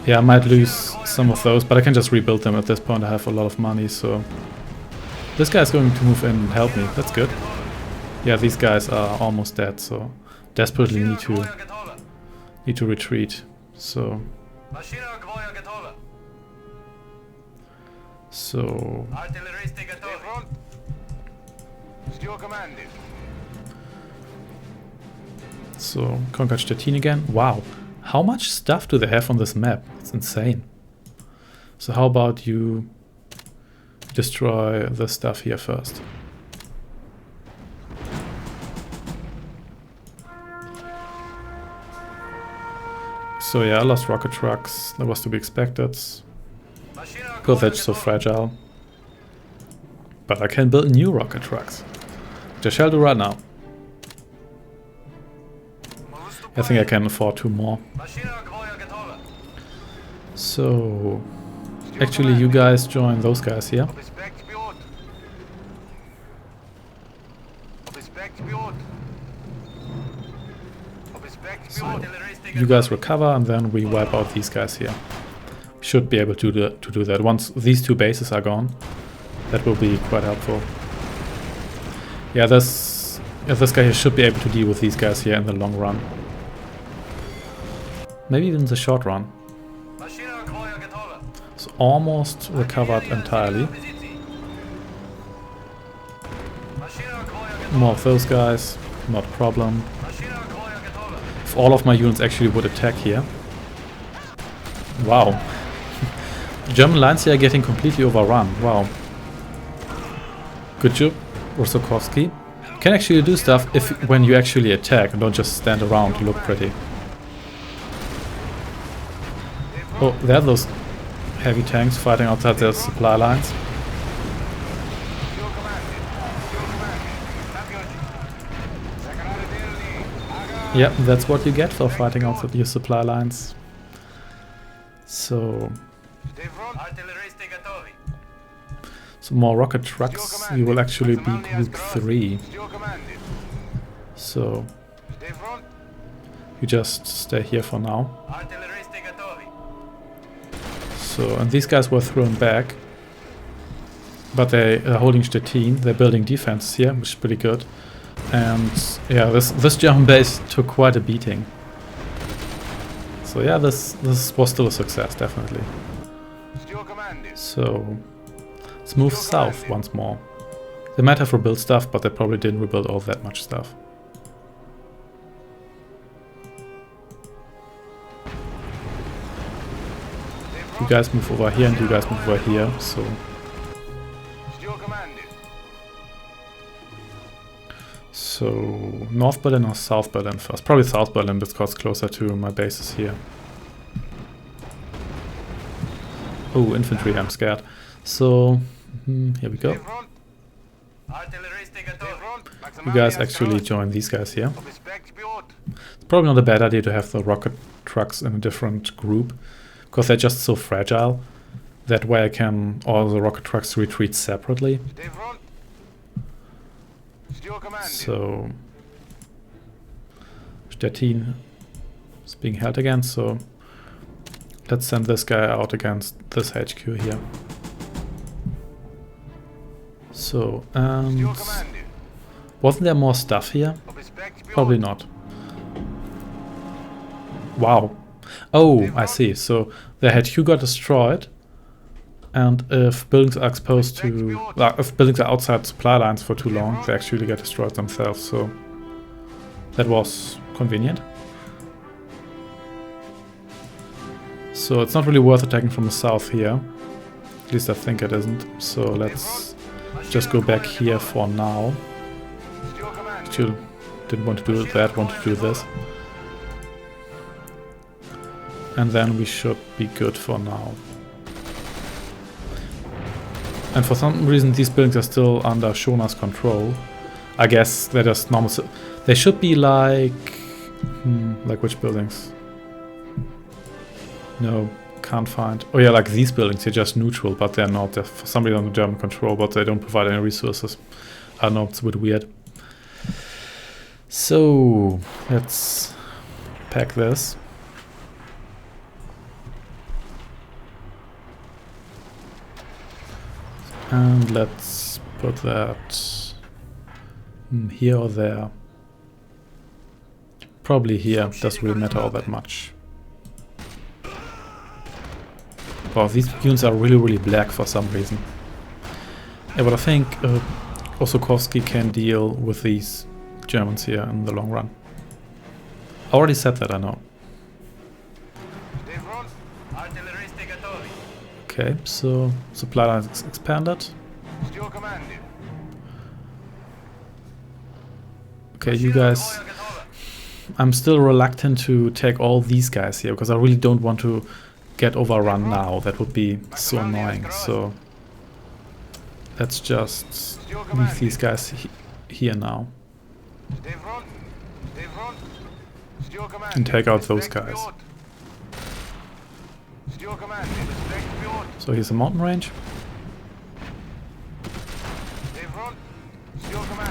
Yeah, I might lose some of those, but I can just rebuild them at this point. I have a lot of money, so this guy's going to move in and help me. That's good. Yeah, these guys are almost dead, so desperately need to retreat. So conquer Stettin again. Wow, how much stuff do they have on this map? It's insane. So how about you destroy the stuff here first? So yeah, I lost rocket trucks. That was to be expected. Because they're so fragile. But I can build new rocket trucks, which I shall do right now. I think I can afford 2 more. So actually you guys join those guys here. So you guys recover and then we wipe out these guys here. We should be able to do that. Once these 2 bases are gone, that will be quite helpful. Yeah, this guy here should be able to deal with these guys here in the long run. Maybe even the short run. So almost recovered entirely. More of those guys, not a problem. If all of my units actually would attack here. Wow. German lines here are getting completely overrun. Wow. Good job, Rosokovsky. You can actually do stuff when you actually attack and don't just stand around to look pretty. Oh, there are those heavy tanks fighting outside their supply lines. Yep, that's what you get for fighting outside your supply lines. So more rocket trucks. You will actually be group 3. So you just stay here for now. So, and these guys were thrown back, but they are holding Stettin. They're building defenses here, which is pretty good. And yeah, this German base took quite a beating. So yeah, this was still a success, definitely. So let's move south once more. They might have rebuilt stuff, but they probably didn't rebuild all that much stuff. You guys move over here and you guys move over here, so North Berlin or South Berlin first? Probably South Berlin because it's closer to my bases here. Oh, infantry, I'm scared. So here we go. You guys actually join these guys here. It's probably not a bad idea to have the rocket trucks in a different group, because they're just so fragile. That way I can all the rocket trucks retreat separately. So Stettin is being held again, so let's send this guy out against this HQ here. So, and wasn't there more stuff here? Probably not. Wow. Oh, I see. So the HQ got destroyed, And if buildings are exposed to, if buildings are outside supply lines for too long, they actually get destroyed themselves. So that was convenient. So it's not really worth attacking from the south here. At least I think it isn't. So let's just go back here for now. Still didn't want to do that, want to do this. And then we should be good for now. And for some reason these buildings are still under Shona's control. I guess they're just normal. They should be like which buildings? No, can't find. Oh yeah, like these buildings, they're just neutral, but they're not. They're for some reason under German control, but they don't provide any resources. I don't know, it's a bit weird. So, let's pack this. And let's put that here or there. Probably here, doesn't really matter all that much. Wow, these units are really black for some reason. Yeah, but I think Osokovsky can deal with these Germans here in the long run. I already said that, I know. Okay, so supply line is expanded. Okay, you guys... I'm still reluctant to take all these guys here, because I really don't want to get overrun now. That would be so annoying, so... Let's just leave these guys here now. And take out those guys. So here's a mountain range.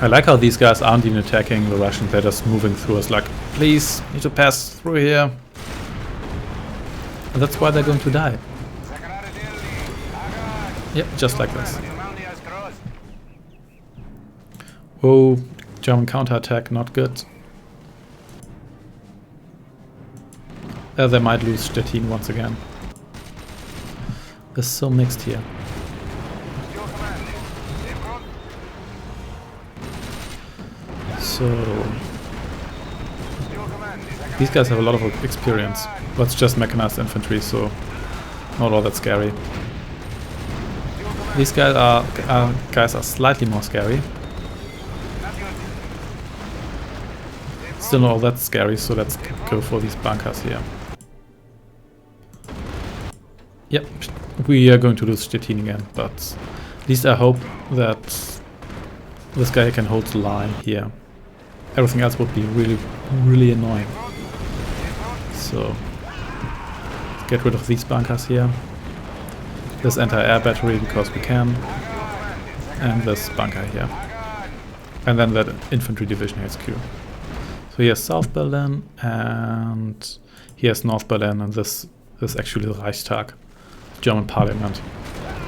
I like how these guys aren't even attacking the Russians, they're just moving through us like, please, need to pass through here. And that's why they're going to die. Yep, just like this. Oh, German counterattack, not good. They might lose Stettin once again. It's so mixed here. So these guys have a lot of experience, but it's just mechanized infantry, so not all that scary. These guys are slightly more scary. Still not all that scary, so let's go for these bunkers here. Yep, we are going to lose Stettin again, but at least I hope that this guy can hold the line here. Everything else would be really annoying. So, let's get rid of these bunkers here. This anti-air battery because we can. And this bunker here. And then that infantry division HQ. So here's South Berlin and here's North Berlin, and this is actually the Reichstag, German parliament.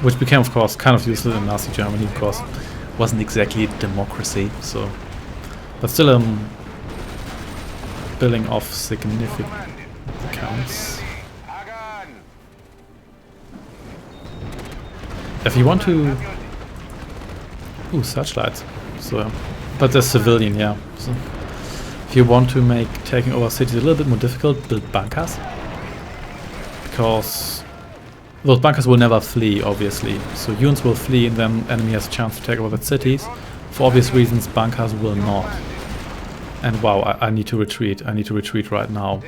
Which became, of course, kind of useless in Nazi Germany because it wasn't exactly a democracy, so... But still building of significance. If you want to... Ooh, searchlights. So, but they're civilian, yeah. So, if you want to make taking over cities a little bit more difficult, build bunkers. Because those bunkers will never flee, obviously. So units will flee and then enemy has a chance to take over the cities. For obvious reasons, bunkers will not. And wow, I need to retreat. I need to retreat right now.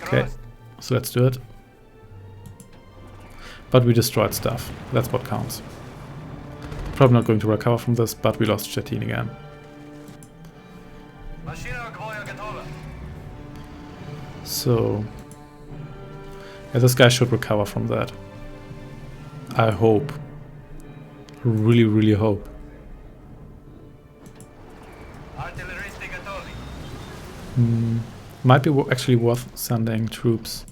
Okay, so let's do it. But we destroyed stuff. That's what counts. Probably not going to recover from this, but we lost Stettin again. So... yeah, this guy should recover from that. I hope. Really hope. Might be actually worth sending troops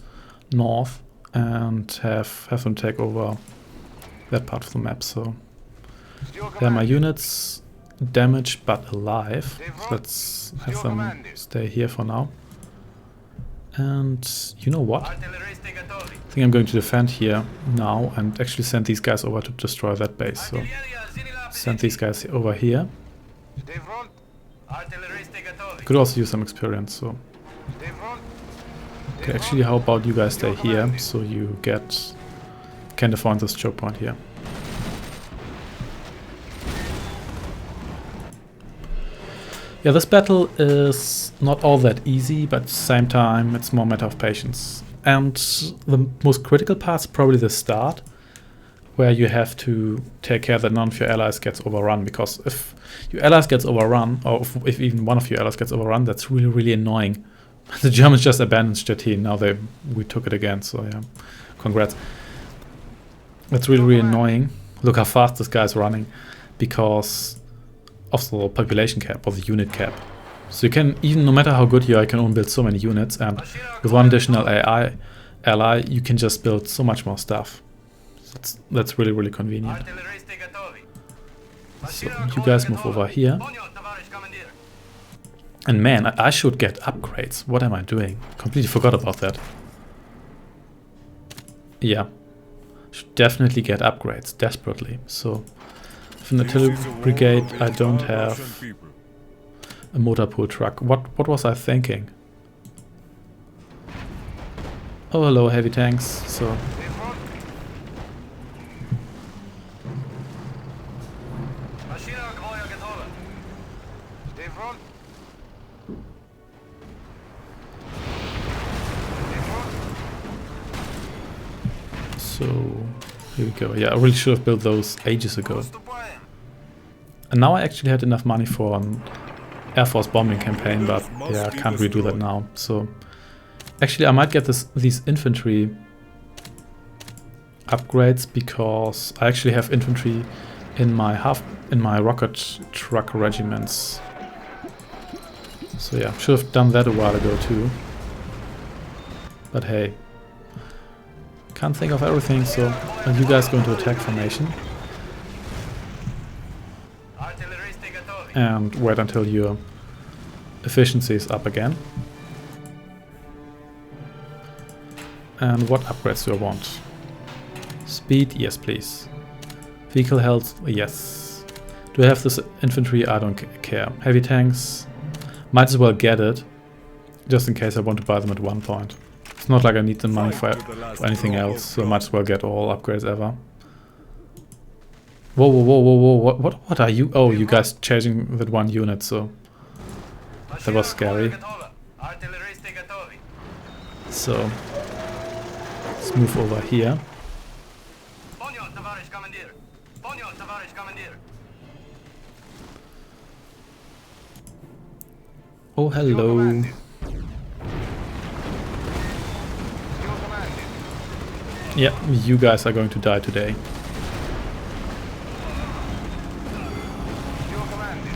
north and have them take over that part of the map. So there are my units, damaged but alive. So let's have them stay here for now. And you know what? I think I'm going to defend here now and actually send these guys over to destroy that base. So send these guys over here. Could also use some experience. So okay, actually, how about you guys stay here so you can defend this choke point here. Yeah, this battle is not all that easy, but at the same time it's more a matter of patience. And the most critical part is probably the start, where you have to take care that none of your allies gets overrun, because if your allies gets overrun, or if even one of your allies gets overrun, that's really, really annoying. The Germans just abandoned Stettin, now we took it again, so yeah, congrats. That's really, really annoying. Look how fast this guy's running, because of the population cap, or the unit cap. So you can, even no matter how good you are, you can only build so many units, and with one additional ally, you can just build so much more stuff. That's really, really convenient. So you guys move over here. And man, I should get upgrades. What am I doing? Completely forgot about that. Yeah. Should definitely get upgrades, desperately. So, with an artillery brigade, I don't have a motor pool truck. What was I thinking? Oh, hello, heavy tanks. So, here we go. Yeah, I really should have built those ages ago. And now I actually had enough money for an Air Force bombing campaign, but yeah, I can't really do that now. So actually I might get these infantry upgrades, because I actually have infantry in my rocket truck regiments. So yeah, should have done that a while ago too. But hey, can't think of everything, so you guys go into attack formation. And wait until your efficiency is up again. And what upgrades do I want? Speed, yes please. Vehicle health, yes. Do I have this infantry? I don't care. Heavy tanks, might as well get it, just in case I want to buy them at one point. It's not like I need the money for anything else, so I might as well get all upgrades ever. Whoa, whoa, whoa, whoa, whoa, what are you? Oh, you guys chasing that one unit, so that was scary. So let's move over here. Oh, hello. Yeah, you guys are going to die today.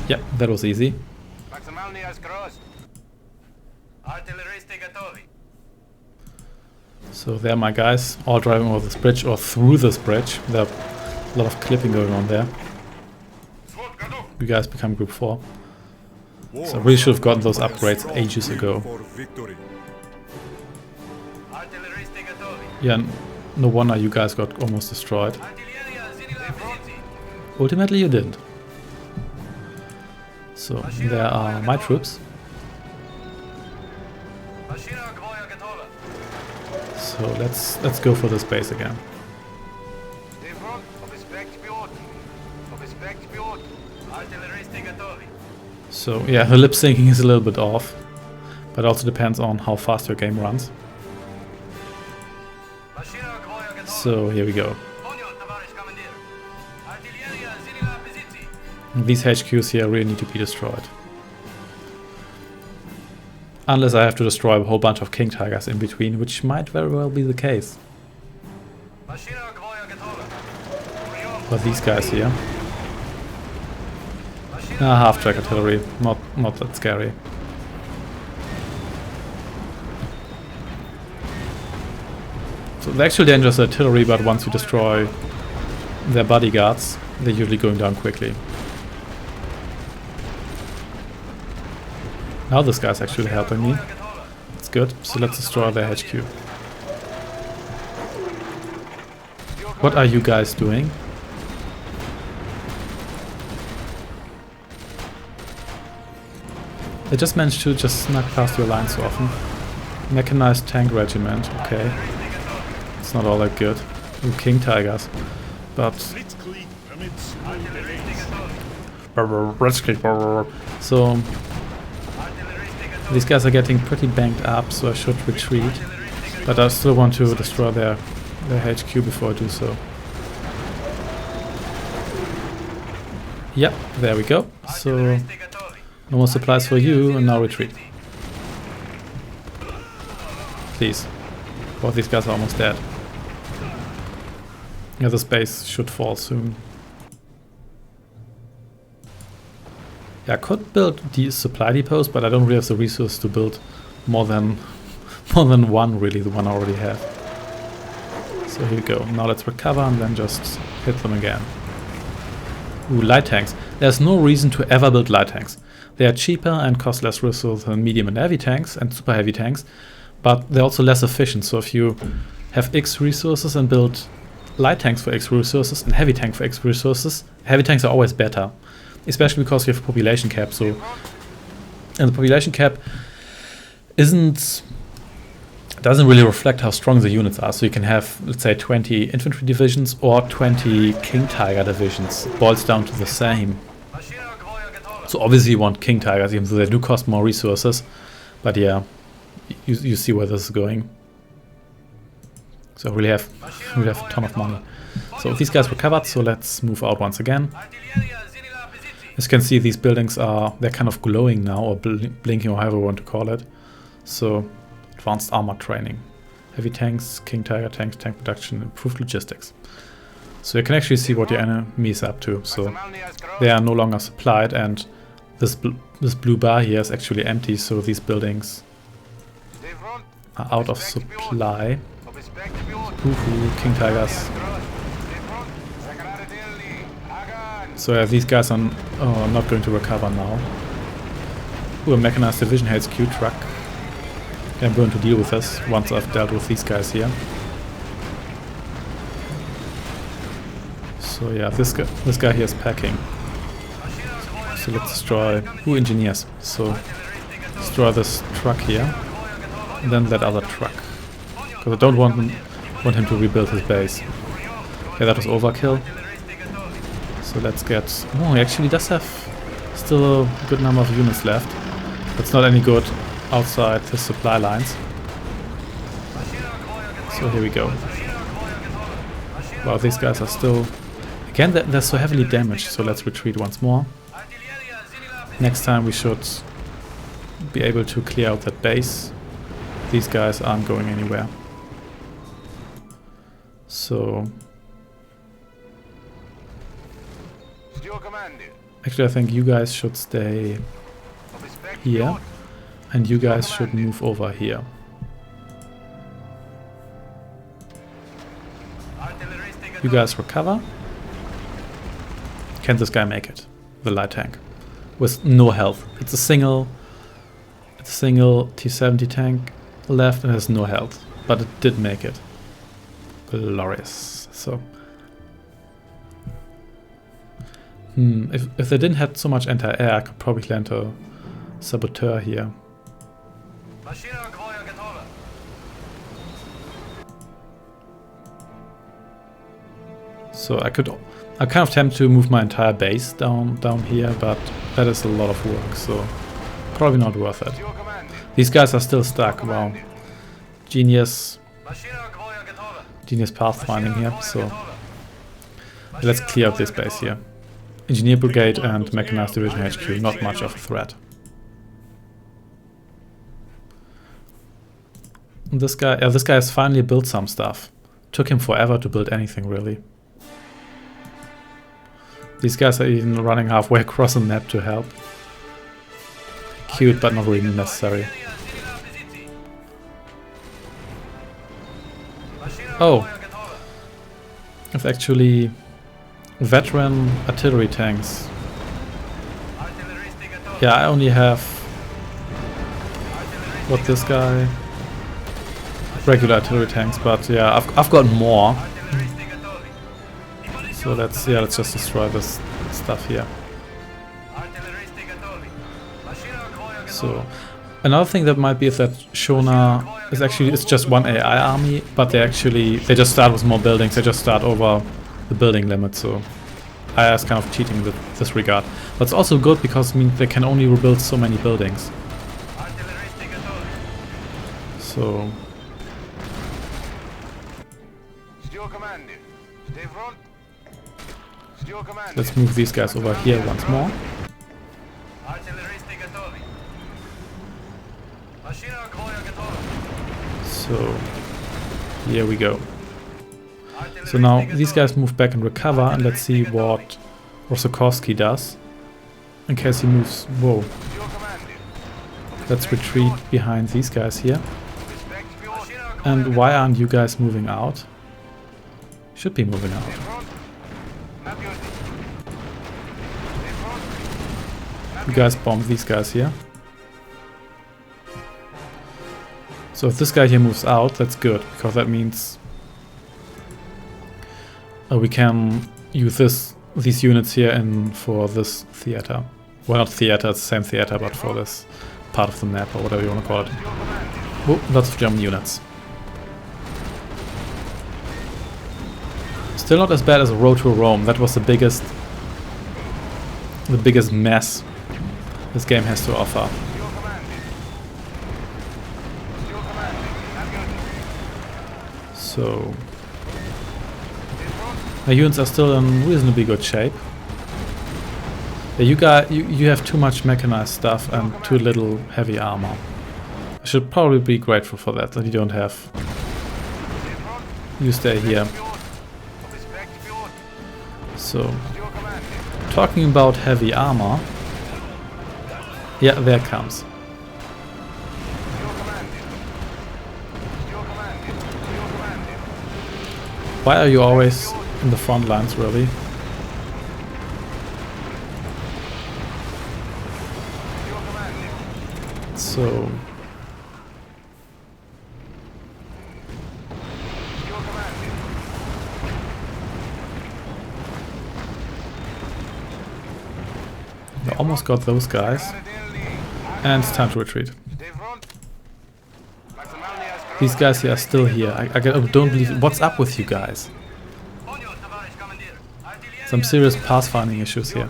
Yeah, that was easy. So there are my guys, all driving over this bridge, or through this bridge. There are a lot of clipping going on there. You guys become group 4. So I really should have gotten those upgrades ages ago. Yeah, no wonder you guys got almost destroyed. Ultimately you didn't. So there are my troops. So let's go for this base again. So yeah, the lip syncing is a little bit off, but also depends on how fast your game runs. So here we go. These HQs here really need to be destroyed. Unless I have to destroy a whole bunch of King Tigers in between, which might very well be the case. But these guys here. Half-track artillery, not that scary. So the actual danger is artillery, but once you destroy their bodyguards, they're usually going down quickly. Now this guy's actually helping me. Let's good. So let's destroy their HQ. What are you guys doing? They just managed to just snuck past your line so often. Mechanized tank regiment, okay. It's not all that good. Ooh, King Tigers. But... Blitzkrieg permits no delays. So... these guys are getting pretty banged up, so I should retreat. But I still want to destroy their HQ before I do so. Yep, there we go. So... no more supplies for you, and now retreat. Please. Both these guys are almost dead. Yeah, this base should fall soon. Yeah, I could build the supply depots, but I don't really have the resource to build more than one, really, the one I already have. So here we go. Now let's recover and then just hit them again. Ooh, light tanks. There's no reason to ever build light tanks. They are cheaper and cost less resources than medium and heavy tanks and super heavy tanks, but they're also less efficient. So if you have X resources and build light tanks for X resources and heavy tank for X resources, heavy tanks are always better, especially because you have a population cap. So, and the population cap doesn't really reflect how strong the units are. So you can have, let's say, 20 infantry divisions or 20 King Tiger divisions. It boils down to the same. So obviously you want King Tigers, even though they do cost more resources. But yeah, you see where this is going. So I really have a ton of money. So these guys recovered, so let's move out once again. As you can see, these buildings they're kind of glowing now, or blinking, or however you want to call it. So advanced armor training. Heavy tanks, King Tiger tanks, tank production, improved logistics. So you can actually see what your enemy is up to. So they are no longer supplied, and this blue bar here is actually empty, so these buildings are out of supply. Woohoo, King Tigers. So yeah, these guys are not going to recover now. Ooh, a mechanized division HQ truck. I'm going to deal with this once I've dealt with these guys here. So yeah, this guy here is packing. So let's destroy engineers. So destroy this truck here, and then that other truck, because I don't want him to rebuild his base. Okay, that was overkill. So let's get... oh, he actually does have still a good number of units left. That's not any good outside his supply lines. So here we go. Wow, these guys are still... again, they're so heavily damaged, so let's retreat once more. Next time we should be able to clear out that base. These guys aren't going anywhere. So... actually, I think you guys should stay here, and you guys should move over here. You guys recover. Can this guy make it? The light tank. With no health. It's a single T-70 tank left and has no health. But it did make it. Glorious. So... if they didn't have so much anti-air, I could probably land a saboteur here. So I'm kind of tempted to move my entire base down here, but that is a lot of work, so probably not worth it. These guys are still stuck. Wow. Genius pathfinding here. So let's clear up this base here. Engineer Brigade and Mechanized Division HQ, not much of a threat. This guy has finally built some stuff. Took him forever to build anything, really. These guys are even running halfway across the map to help. Cute, but not really necessary. Oh! It's actually veteran artillery tanks. Yeah, I only have... what, this guy? regular artillery tanks, but yeah, I've got more. So let's just destroy this stuff here. So another thing that might be is that Shona is actually, it's just one AI army, but they just start with more buildings. They just start over the building limit, so AI is kind of cheating in this regard. But it's also good because it means they can only rebuild so many buildings. So let's move these guys over here once more. So here we go. So now these guys move back and recover, and let's see what Rosokovsky does. In case he moves, whoa. Let's retreat behind these guys here. And why aren't you guys moving out? Should be moving out. You guys bomb these guys here. So if this guy here moves out, that's good, because that means we can use these units here for this theater. Well, not theater, it's the same theater, but for this part of the map, or whatever you want to call it. Oh, lots of German units. Still not as bad as a Road to Rome. That was the biggest mess this game has to offer. So my units are still in reasonably good shape. Yeah, you have too much mechanized stuff and too little heavy armor. I should probably be grateful for that you don't have. You stay here. So, talking about heavy armor, yeah, there it comes. Why are you always in the front lines, really? So we almost got those guys, and it's time to retreat. These guys here are still here. I don't believe it. What's up with you guys? Some serious pathfinding issues here.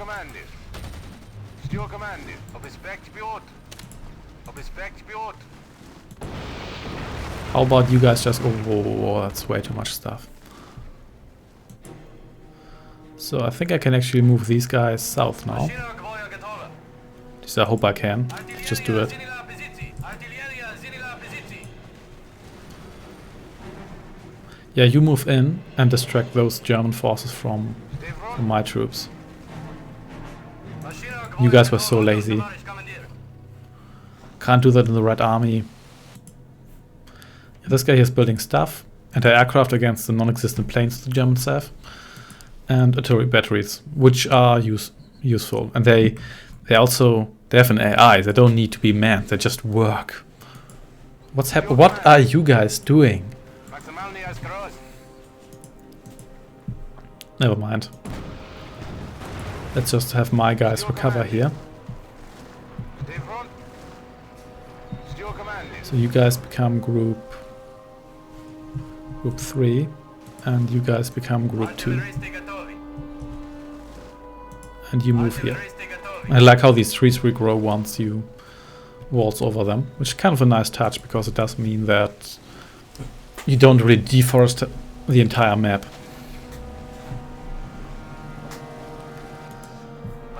How about you guys just... Oh, that's way too much stuff. So I think I can actually move these guys south now. At least I hope I can. Let's just do it. Yeah, you move in and distract those German forces from my troops. You guys were so lazy. Can't do that in the Red Army. This guy here is building stuff. Anti-aircraft against the non-existent planes the Germans have. And artillery batteries, which are useful. And they have an AI. They don't need to be manned. They just work. What's happening? What are you guys doing? Never mind. Let's just have my guys recover here. So you guys become group 3, and you guys become group 2. And you move here. I like how these trees regrow once you waltz over them, which is kind of a nice touch, because it does mean that you don't really deforest the entire map.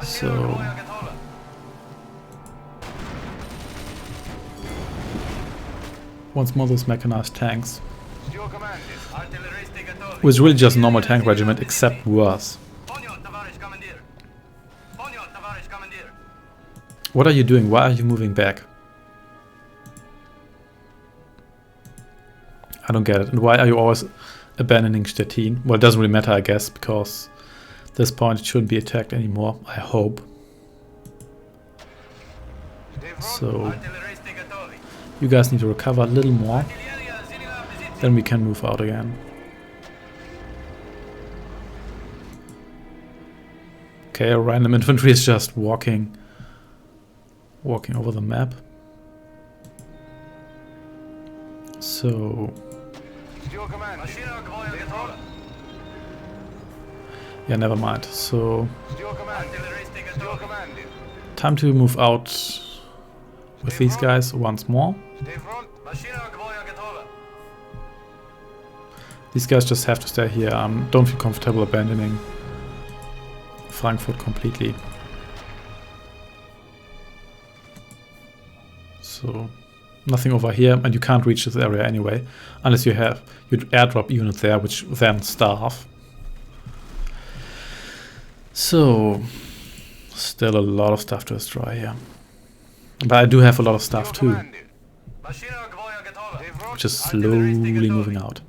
So once more those mechanized tanks. It was really just a normal tank regiment, except worse. What are you doing? Why are you moving back? I don't get it. And why are you always abandoning Stettin? Well, it doesn't really matter, I guess, because at this point it shouldn't be attacked anymore, I hope. So you guys need to recover a little more. Then we can move out again. Okay, our random infantry is just walking over the map. So yeah, never mind. So time to move out with these guys once more. These guys just have to stay here. Don't feel comfortable abandoning Frankfurt completely. So nothing over here, and you can't reach this area anyway, unless you have your airdrop unit there, which then starve. So still a lot of stuff to destroy here. But I do have a lot of stuff too, which is slowly moving out.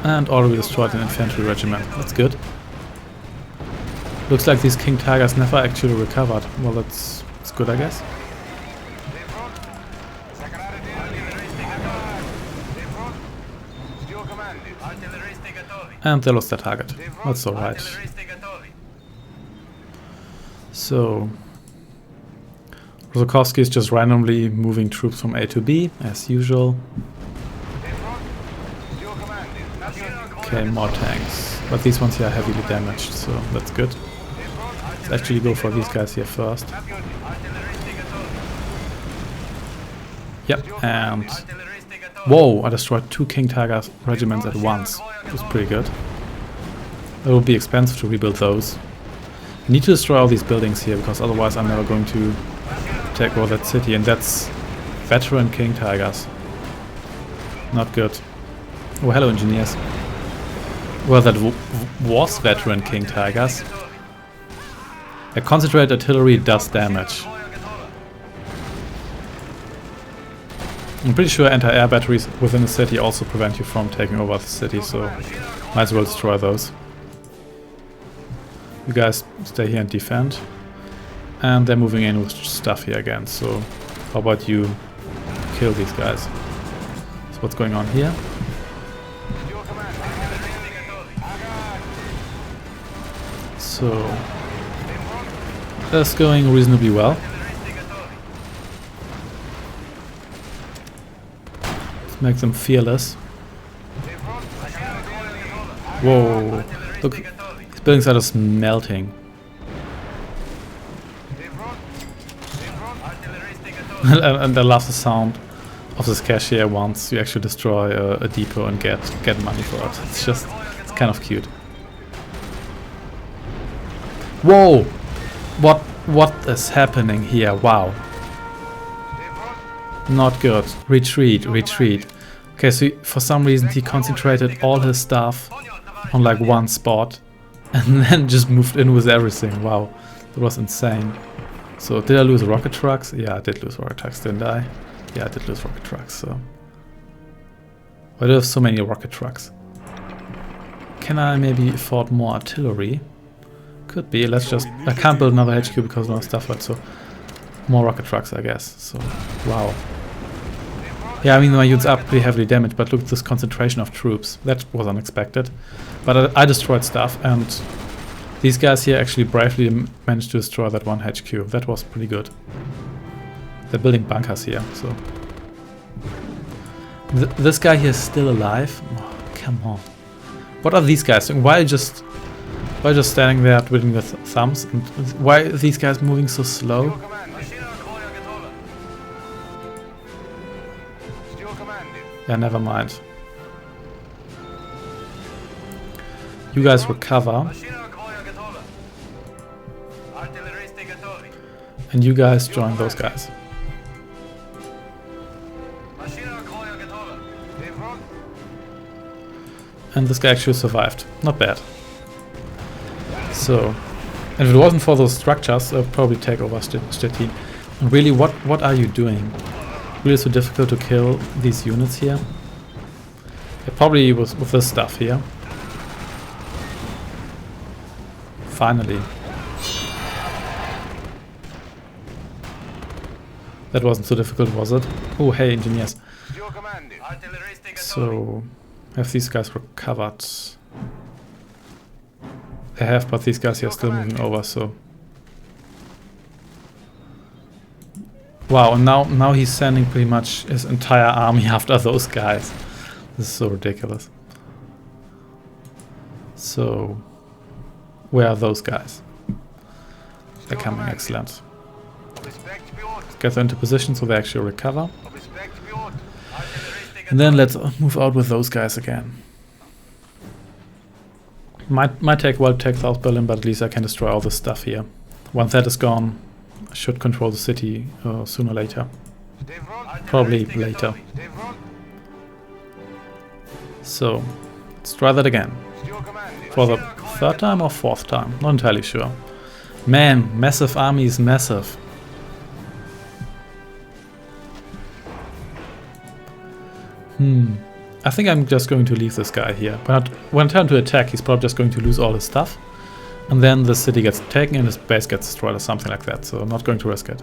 And already destroyed an infantry regiment. That's good. Looks like these King Tigers never actually recovered. Well, that's good, I guess. And they lost their target. That's alright. So Rosokovsky is just randomly moving troops from A to B, as usual. Okay, more tanks. But these ones here are heavily damaged, so that's good. Let's actually go for these guys here first. Yep, and... Whoa, I destroyed 2 King Tiger regiments at once. That was pretty good. It will be expensive to rebuild those. I need to destroy all these buildings here, because otherwise I'm never going to take over that city, and that's veteran King Tigers. Not good. Oh, hello engineers. Well, that was veteran King Tigers. A concentrated artillery does damage. I'm pretty sure anti-air batteries within the city also prevent you from taking over the city, so might as well destroy those. You guys stay here and defend. And they're moving in with stuff here again, so how about you kill these guys? So what's going on here? So that's going reasonably well. Let's make them fearless. Whoa, look, these buildings are just melting. And I love the sound of this cache here once you actually destroy a depot and get money for it. It's kind of cute. Whoa! What is happening here? Wow. Not good. Retreat, retreat. Okay, so for some reason he concentrated all his stuff on like one spot and then just moved in with everything. Wow, that was insane. So did I lose rocket trucks? Yeah, I did lose rocket trucks, didn't I? Yeah, I did lose rocket trucks, so... Why do I have so many rocket trucks? Can I maybe afford more artillery? Could be, let's just... I can't build another HQ because no stuff, but so... More rocket trucks, I guess, so... Wow. Yeah, I mean, my units are pretty heavily damaged, but look at this concentration of troops. That was unexpected. But I destroyed stuff, and... These guys here actually bravely managed to destroy that one HQ. That was pretty good. They're building bunkers here, so... This guy here is still alive? Oh, come on. What are these guys doing? Why just standing there twiddling their thumbs? And why are these guys moving so slow? Yeah, never mind. You guys recover. And you guys join those guys. And this guy actually survived. Not bad. So, and if it wasn't for those structures, I would probably take over Stettin. And really, what are you doing? Really so difficult to kill these units here? Yeah, probably with this stuff here. Finally. That wasn't so difficult, was it? Oh, hey, engineers. So, have these guys recovered? They have, but these guys here are still moving over, so... Wow, and now he's sending pretty much his entire army after those guys. This is so ridiculous. So, where are those guys? They're coming, excellent. Let's get them into position so they actually recover. And then let's move out with those guys again. Might take a while to take South Berlin, but at least I can destroy all this stuff here. Once that is gone, I should control the city sooner or later. Probably later. So, let's try that again. For the third time or fourth time? Not entirely sure. Man, massive army is massive. I think I'm just going to leave this guy here. When I turn to attack, he's probably just going to lose all his stuff. And then the city gets taken and his base gets destroyed or something like that. So I'm not going to risk it.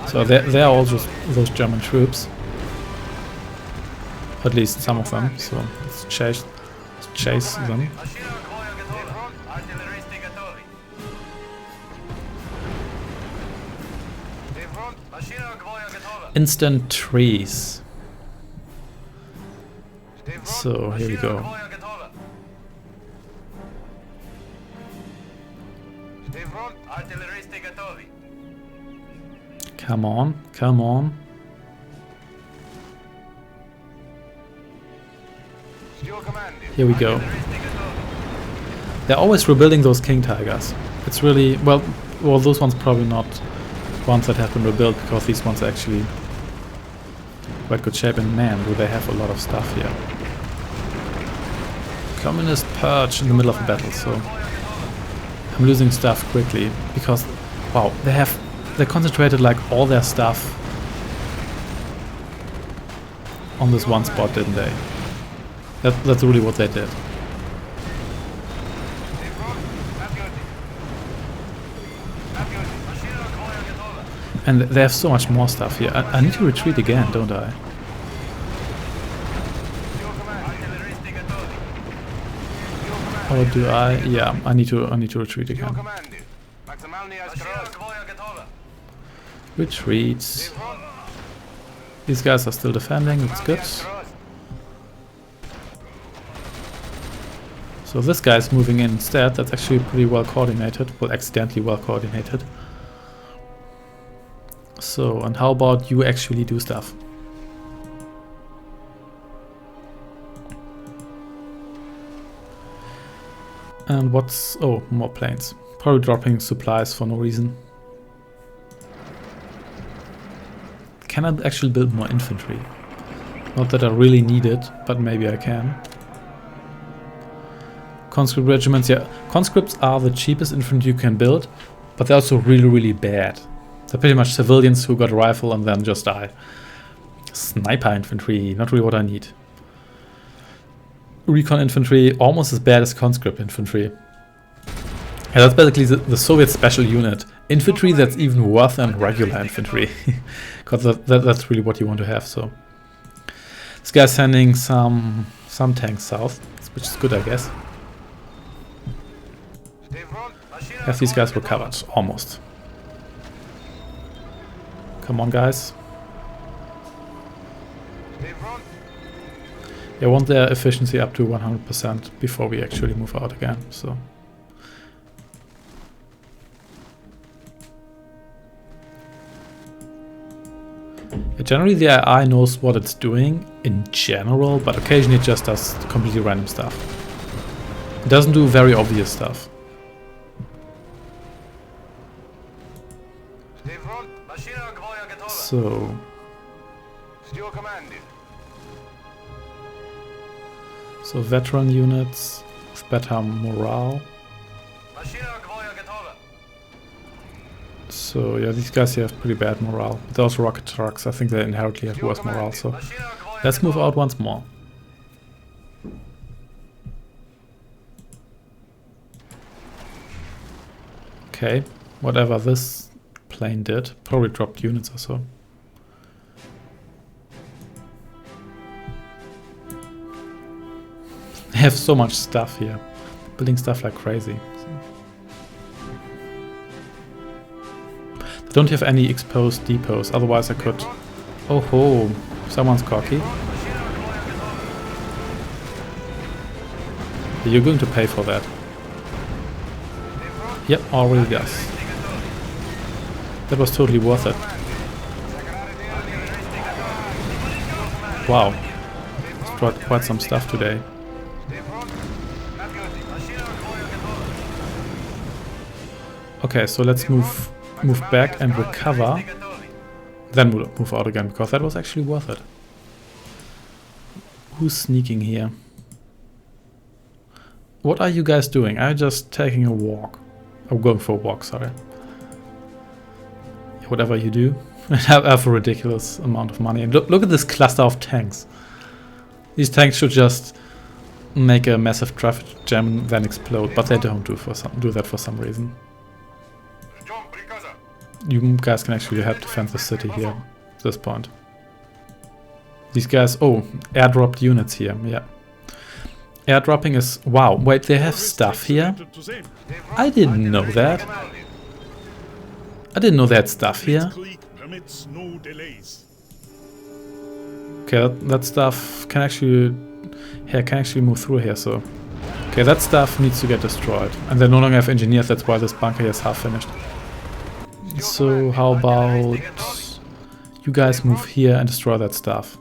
So there are also those German troops. At least some of them. So let's chase them. Instant trees. So here we go. Come on, come on. Here we go. They're always rebuilding those king tigers. It's really, well, those ones probably not ones that have been rebuilt, because these ones are actually quite good shape, and man, do they have a lot of stuff here. Communist purge in the middle of a battle, so I'm losing stuff quickly because, wow, they concentrated like all their stuff on this one spot, didn't they? That's really what they did. And they have so much more stuff here. I need to retreat again, don't I? Or do I? Yeah, I need to retreat again. Retreats. These guys are still defending, it's good. So this guy's moving in instead. That's actually pretty well coordinated. Well, accidentally well coordinated. So, and how about you actually do stuff? And what's... oh, more planes. Probably dropping supplies for no reason. Can I actually build more infantry? Not that I really need it, but maybe I can. Conscript regiments, yeah. Conscripts are the cheapest infantry you can build, but they're also really, really bad. They're pretty much civilians who got a rifle and then just die. Sniper infantry, not really what I need. Recon infantry, almost as bad as conscript infantry. Yeah, that's basically the Soviet special unit. Infantry that's even worse than regular infantry. Because that's really what you want to have, so. This guy's sending some tanks south, which is good, I guess. Have these guys recovered, almost. Come on, guys. I want their efficiency up to 100% before we actually move out again, so. Yeah, generally the AI knows what it's doing in general, but occasionally it just does completely random stuff. It doesn't do very obvious stuff. So veteran units with better morale. So yeah, these guys here have pretty bad morale. But those rocket trucks, I think they inherently have worse morale, so let's move out once more. Okay, whatever this plane did, probably dropped units or so. They have so much stuff here, building stuff like crazy. They don't have any exposed depots, otherwise I could... Oh ho, someone's cocky. You're going to pay for that. Yep, already does. That was totally worth it. Wow. Destroyed quite some stuff today. Okay, so let's move back and recover. Then we'll move out again, because that was actually worth it. Who's sneaking here? What are you guys doing? I'm just taking a walk. I'm going for a walk, sorry. Whatever you do. I have a ridiculous amount of money. And look at this cluster of tanks. These tanks should just make a massive traffic jam and then explode, but they don't do that for some reason. You guys can actually help defend the city here at this point. These guys... Oh, airdropped units here, yeah. Airdropping is... Wow, wait, they have stuff here? I didn't know that. I didn't know they had stuff here. Okay, that stuff can actually... Yeah, can actually move through here, so... Okay, that stuff needs to get destroyed. And they no longer have engineers, that's why this bunker here is half finished. So how about... You guys move here and destroy that stuff.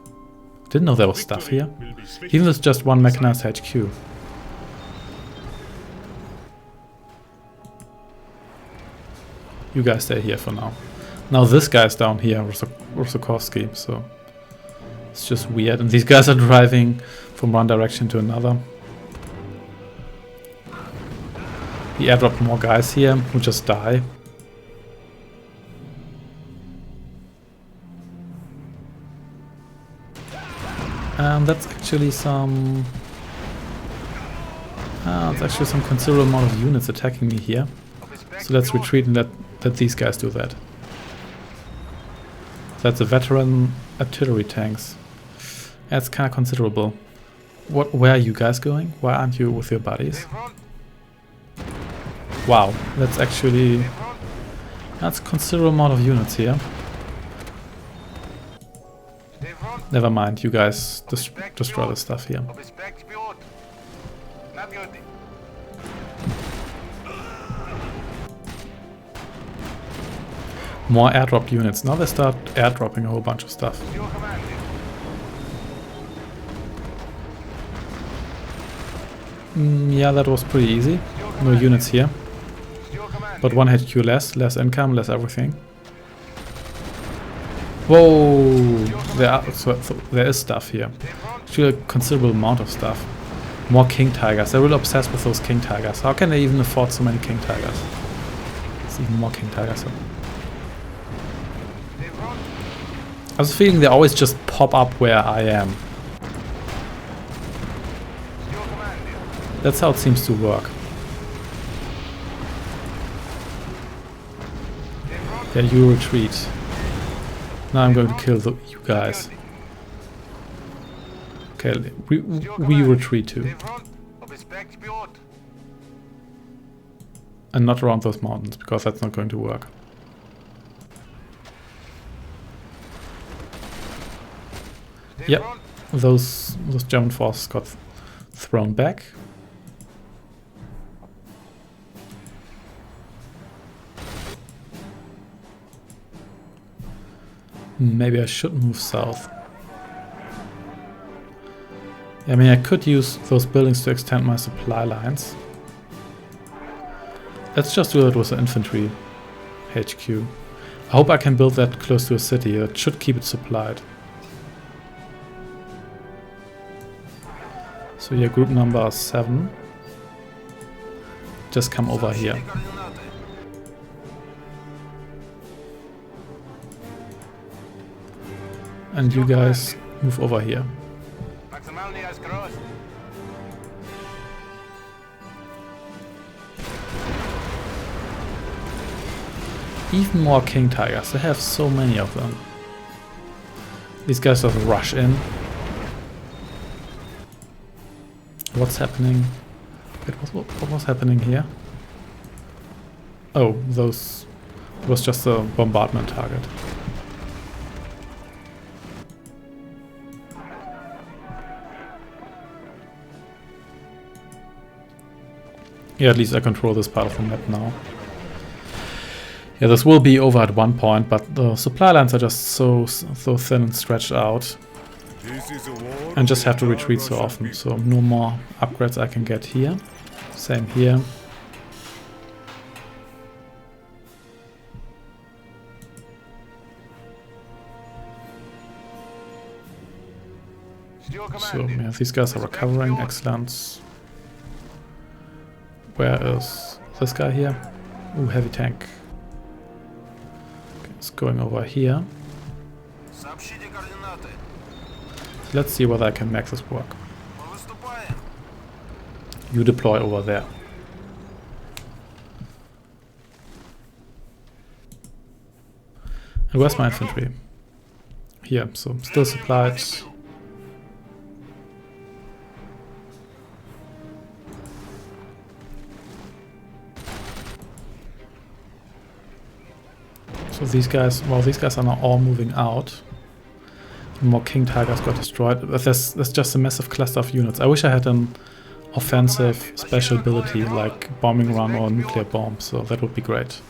Didn't know there was stuff here. Even if it's just one mechanized HQ. You guys stay here for now. Now this guy's down here, Rosokovsky, so... It's just weird. And these guys are driving from one direction to another. He airdropped more guys here who just die. That's actually some... it's actually some considerable amount of units attacking me here. So let's retreat and let these guys do that. That's a veteran artillery tanks. That's kind of considerable. Where are you guys going? Why aren't you with your buddies? Wow, that's actually... That's a considerable amount of units here. Never mind, you guys destroy the stuff here. More airdrop units. Now they start airdropping a whole bunch of stuff. Yeah, that was pretty easy. No units here. But one HQ less income, less everything. Whoa! There is stuff here. Actually a considerable amount of stuff. More King Tigers. They're really obsessed with those King Tigers. How can they even afford so many King Tigers? There's even more King Tigers here. I was feeling they always just pop up where I am. That's how it seems to work. Yeah, you retreat. Now I'm going to kill you guys. Okay, we retreat too. And not around those mountains, because that's not going to work. Yep, those German forces got thrown back. Maybe I should move south. I mean, I could use those buildings to extend my supply lines. Let's just do that with the infantry HQ. I hope I can build that close to a city. That should keep it supplied. So yeah, group number 7. Just come over here. And you guys move over here. even more King Tigers. They have so many of them. These guys just rush in. What's happening? Wait, what was happening here? Oh, those... It was just a bombardment target. Yeah, at least I control this part of the map now. Yeah, this will be over at one point, but the supply lines are just so thin and stretched out. And just have to retreat so often, so no more upgrades I can get here. Same here. So yeah, these guys are recovering, excellent. Where is this guy here? Ooh, heavy tank. Okay, it's going over here. Let's see whether I can make this work. You deploy over there. And where's my infantry? Here, so still supplied. So these guys, well, these guys are now all moving out. More King Tigers got destroyed. But there's just a massive cluster of units. I wish I had an offensive special ability like bombing run or nuclear bomb, so that would be great.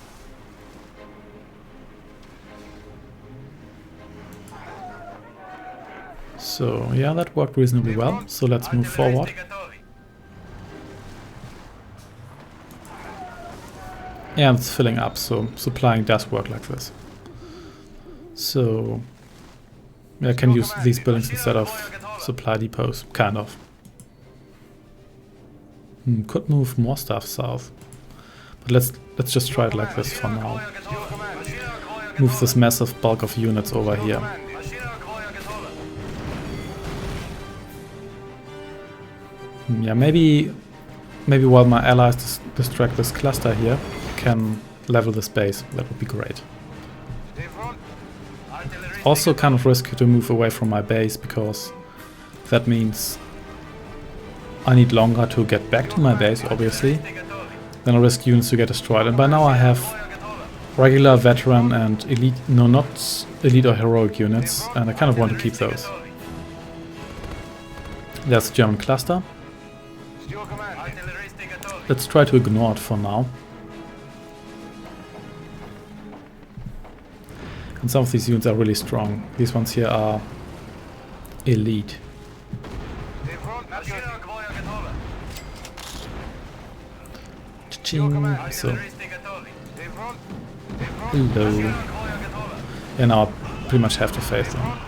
So yeah, that worked reasonably well. So let's move forward. Yeah, it's filling up, so supplying does work like this. So I can use these buildings instead of supply depots, kind of. Could move more stuff south, but let's just try it like this for now. Move this massive bulk of units over here. Yeah, maybe while my allies distract this cluster here, can level the space. That would be great. Also kind of risky to move away from my base, because that means I need longer to get back to my base, obviously. Then I risk units to get destroyed. And by now I have regular, veteran and elite, no, not elite or heroic units, and I kind of want to keep those. There's a German cluster. Let's try to ignore it for now. And some of these units are really strong. These ones here are elite. So, hello. And now I pretty much have to face them.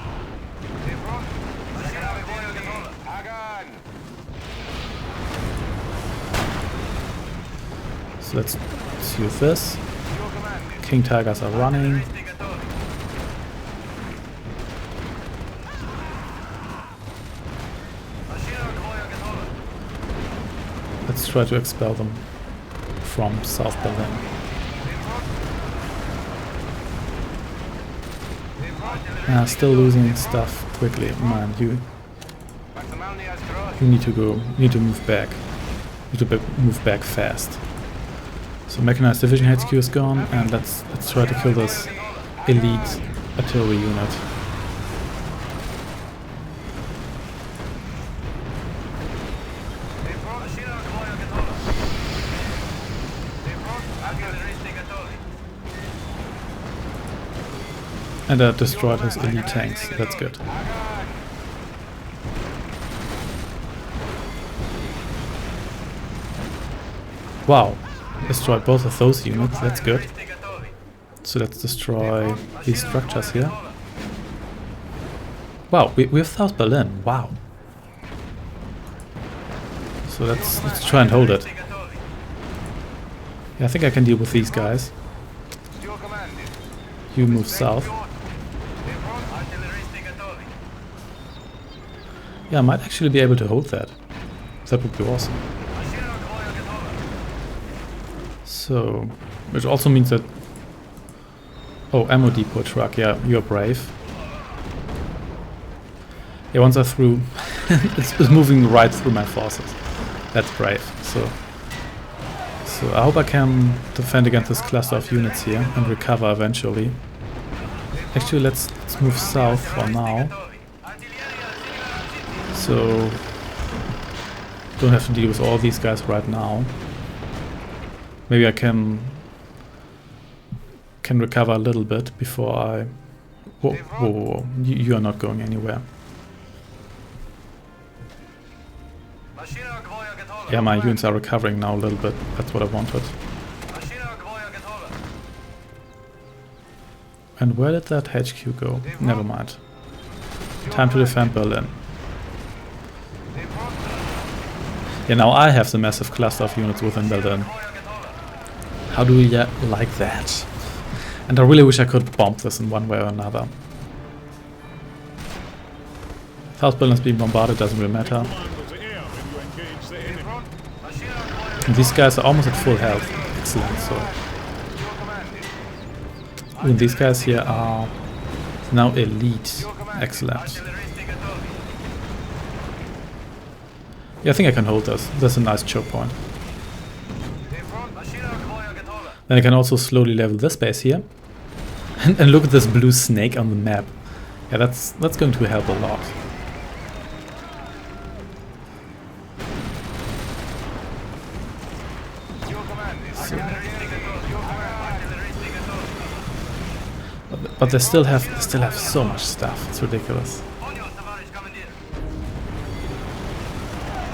So let's use this. King Tigers are running. Let's try to expel them from South Berlin. Still losing stuff quickly. Man, you need to go. You need to move back. You need to move back fast. So mechanized division HQ is gone, and let's try to kill this elite artillery unit. And that destroyed his elite tanks. That's good. Wow. Destroyed both of those units. That's good. So let's destroy these structures here. Wow, we have South Berlin. Wow. So let's try and hold it. Yeah, I think I can deal with these guys. You move south. Yeah, I might actually be able to hold that. That would be awesome. So, which also means that Oh, ammo depot truck. Yeah, you're brave. Yeah, once I threw... it's moving right through my forces. That's brave. So I hope I can defend against this cluster of units here and recover eventually. Actually, let's move south for now. So don't have to deal with all these guys right now. Maybe I can recover a little bit before I... Whoa, whoa, whoa, whoa. You are not going anywhere. Yeah, my units are recovering now a little bit. That's what I wanted. And where did that HQ go? Never mind. Time to defend Berlin. Yeah, now I have the massive cluster of units within Berlin. How do we like that? And I really wish I could bomb this in one way or another. South Berlin is being bombarded, doesn't really matter. And these guys are almost at full health. Excellent, so... And these guys here are now elite. Excellent. Yeah, I think I can hold this. That's a nice choke point. Then I can also slowly level this base here. And look at this blue snake on the map. Yeah, that's going to help a lot. But they still have so much stuff. It's ridiculous.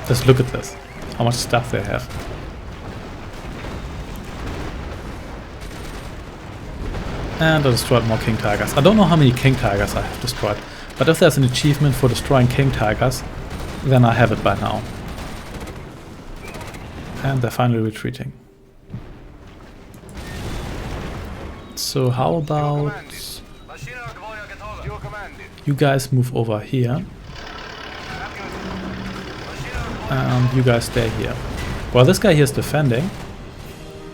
Just look at this. How much stuff they have. And I destroyed more King Tigers. I don't know how many King Tigers I have destroyed, but if there's an achievement for destroying King Tigers, then I have it by now. And they're finally retreating. So how about you guys move over here and you guys stay here. While this guy here is defending,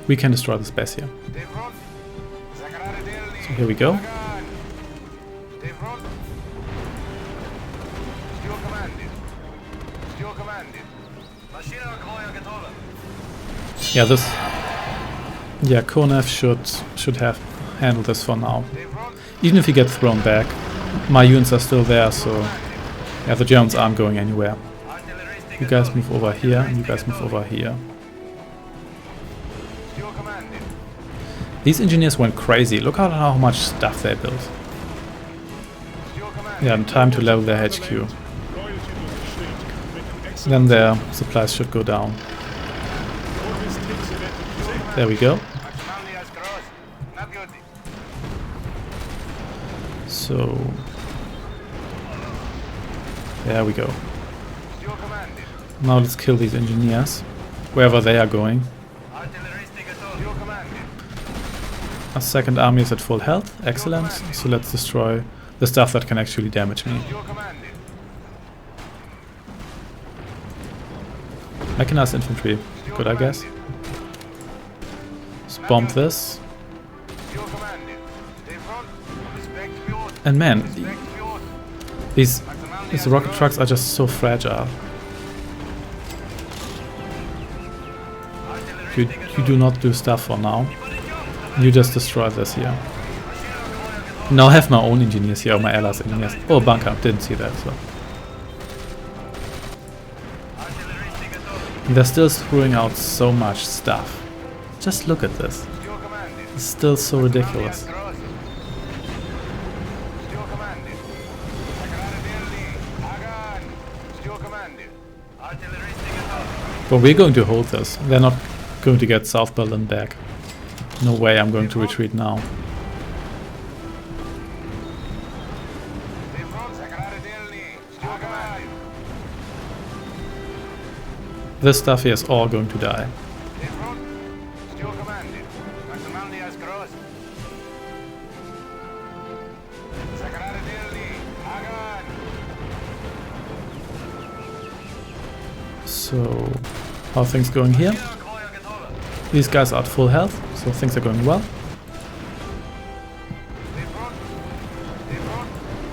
we can destroy this base here. So here we go. Yeah, this... Yeah, Konev should have handled this for now. Even if he gets thrown back, my units are still there, so... Yeah, the Germans aren't going anywhere. You guys move over here, and you guys move over here. These engineers went crazy. Look at how much stuff they built. Yeah, and time to level their HQ. Then their supplies should go down. There we go. So... There we go. Now let's kill these engineers, wherever they are going. Our second army is at full health, excellent. So let's destroy the stuff that can actually damage me. Mechanized infantry, good I guess. Let's bomb this. And man, these rocket trucks are just so fragile. You do not do stuff for now. You just destroy this here. Now I have my own engineers here, or my allies' engineers. Oh, bunker, didn't see that. So. And they're still throwing out so much stuff. Just look at this. It's still so ridiculous. But we're going to hold this. They're not going to get South Berlin back. No way I'm going to retreat now. This stuff here is all going to die. So, how are things going here? These guys are at full health, so things are going well.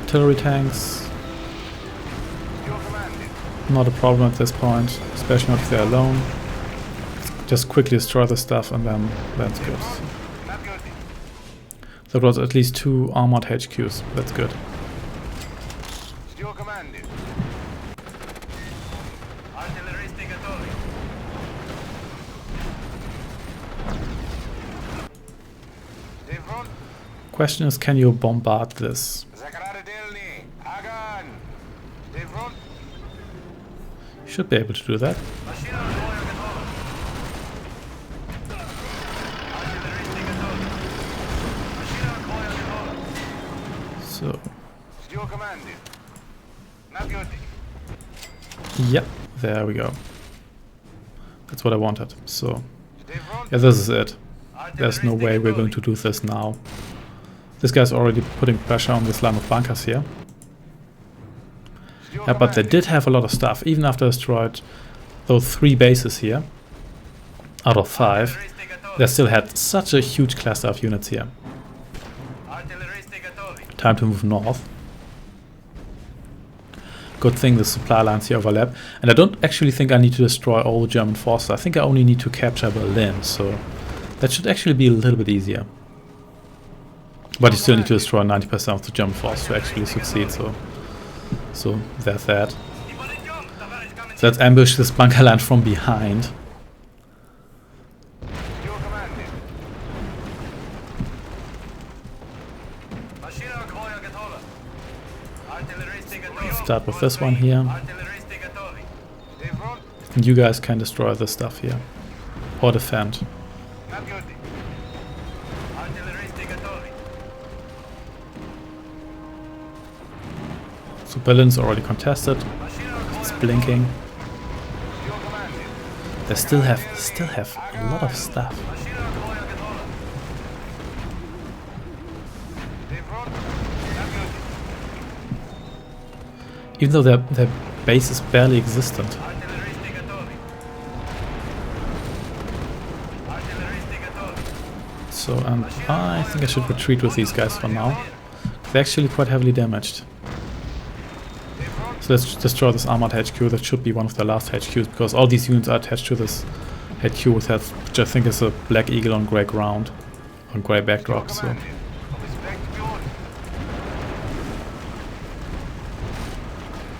artillery tanks. Not a problem at this point, especially not if they're alone. Just quickly destroy the stuff and then that's good. That was at least 2 armored HQs, that's good. Question is, can you bombard this? Should be able to do that. So. Yep, there we go. That's what I wanted. So, yeah, this is it. There's no way we're going to do this now. This guy's already putting pressure on this line of bunkers here. Yeah, but they did have a lot of stuff, even after I destroyed those 3 bases here. Out of 5, they still had such a huge cluster of units here. Time to move north. Good thing the supply lines here overlap. And I don't actually think I need to destroy all the German forces. I think I only need to capture Berlin, so that should actually be a little bit easier. But you still need to destroy 90% of the German force to actually succeed, so there's that. So let's ambush this bunker line from behind. Start with this one here. And you guys can destroy this stuff here. Or defend. So Berlin's already contested. It's blinking. They still have a lot of stuff. Even though their base is barely existent. So I think I should retreat with these guys for now. They're actually quite heavily damaged. So let's destroy this armored HQ. That should be one of the last HQs, because all these units are attached to this HQ, which I think is a Black Eagle on grey ground, on grey backdrop. So.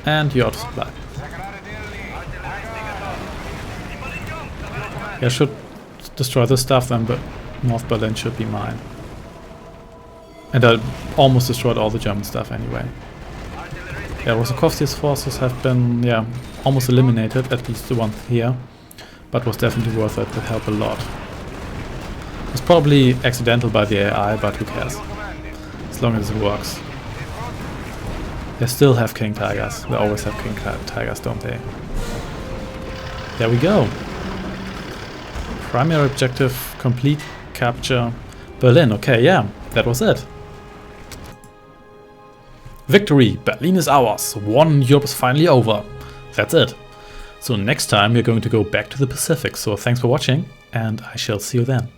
And you're out of supply. Yeah, I should destroy this stuff, then but North Berlin should be mine. And I almost destroyed all the German stuff anyway. Yeah, Rosakovsky's forces have been, yeah, almost eliminated, at least the one here. But was definitely worth it, to help a lot. It was probably accidental by the AI, but who cares? As long as it works. They still have King Tigers. They always have King Tigers, don't they? There we go. Primary objective complete. Capture Berlin. Okay, yeah, that was it. Victory! Berlin is ours! One Europe is finally over! That's it. So next time we're going to go back to the Pacific. So thanks for watching, and I shall see you then.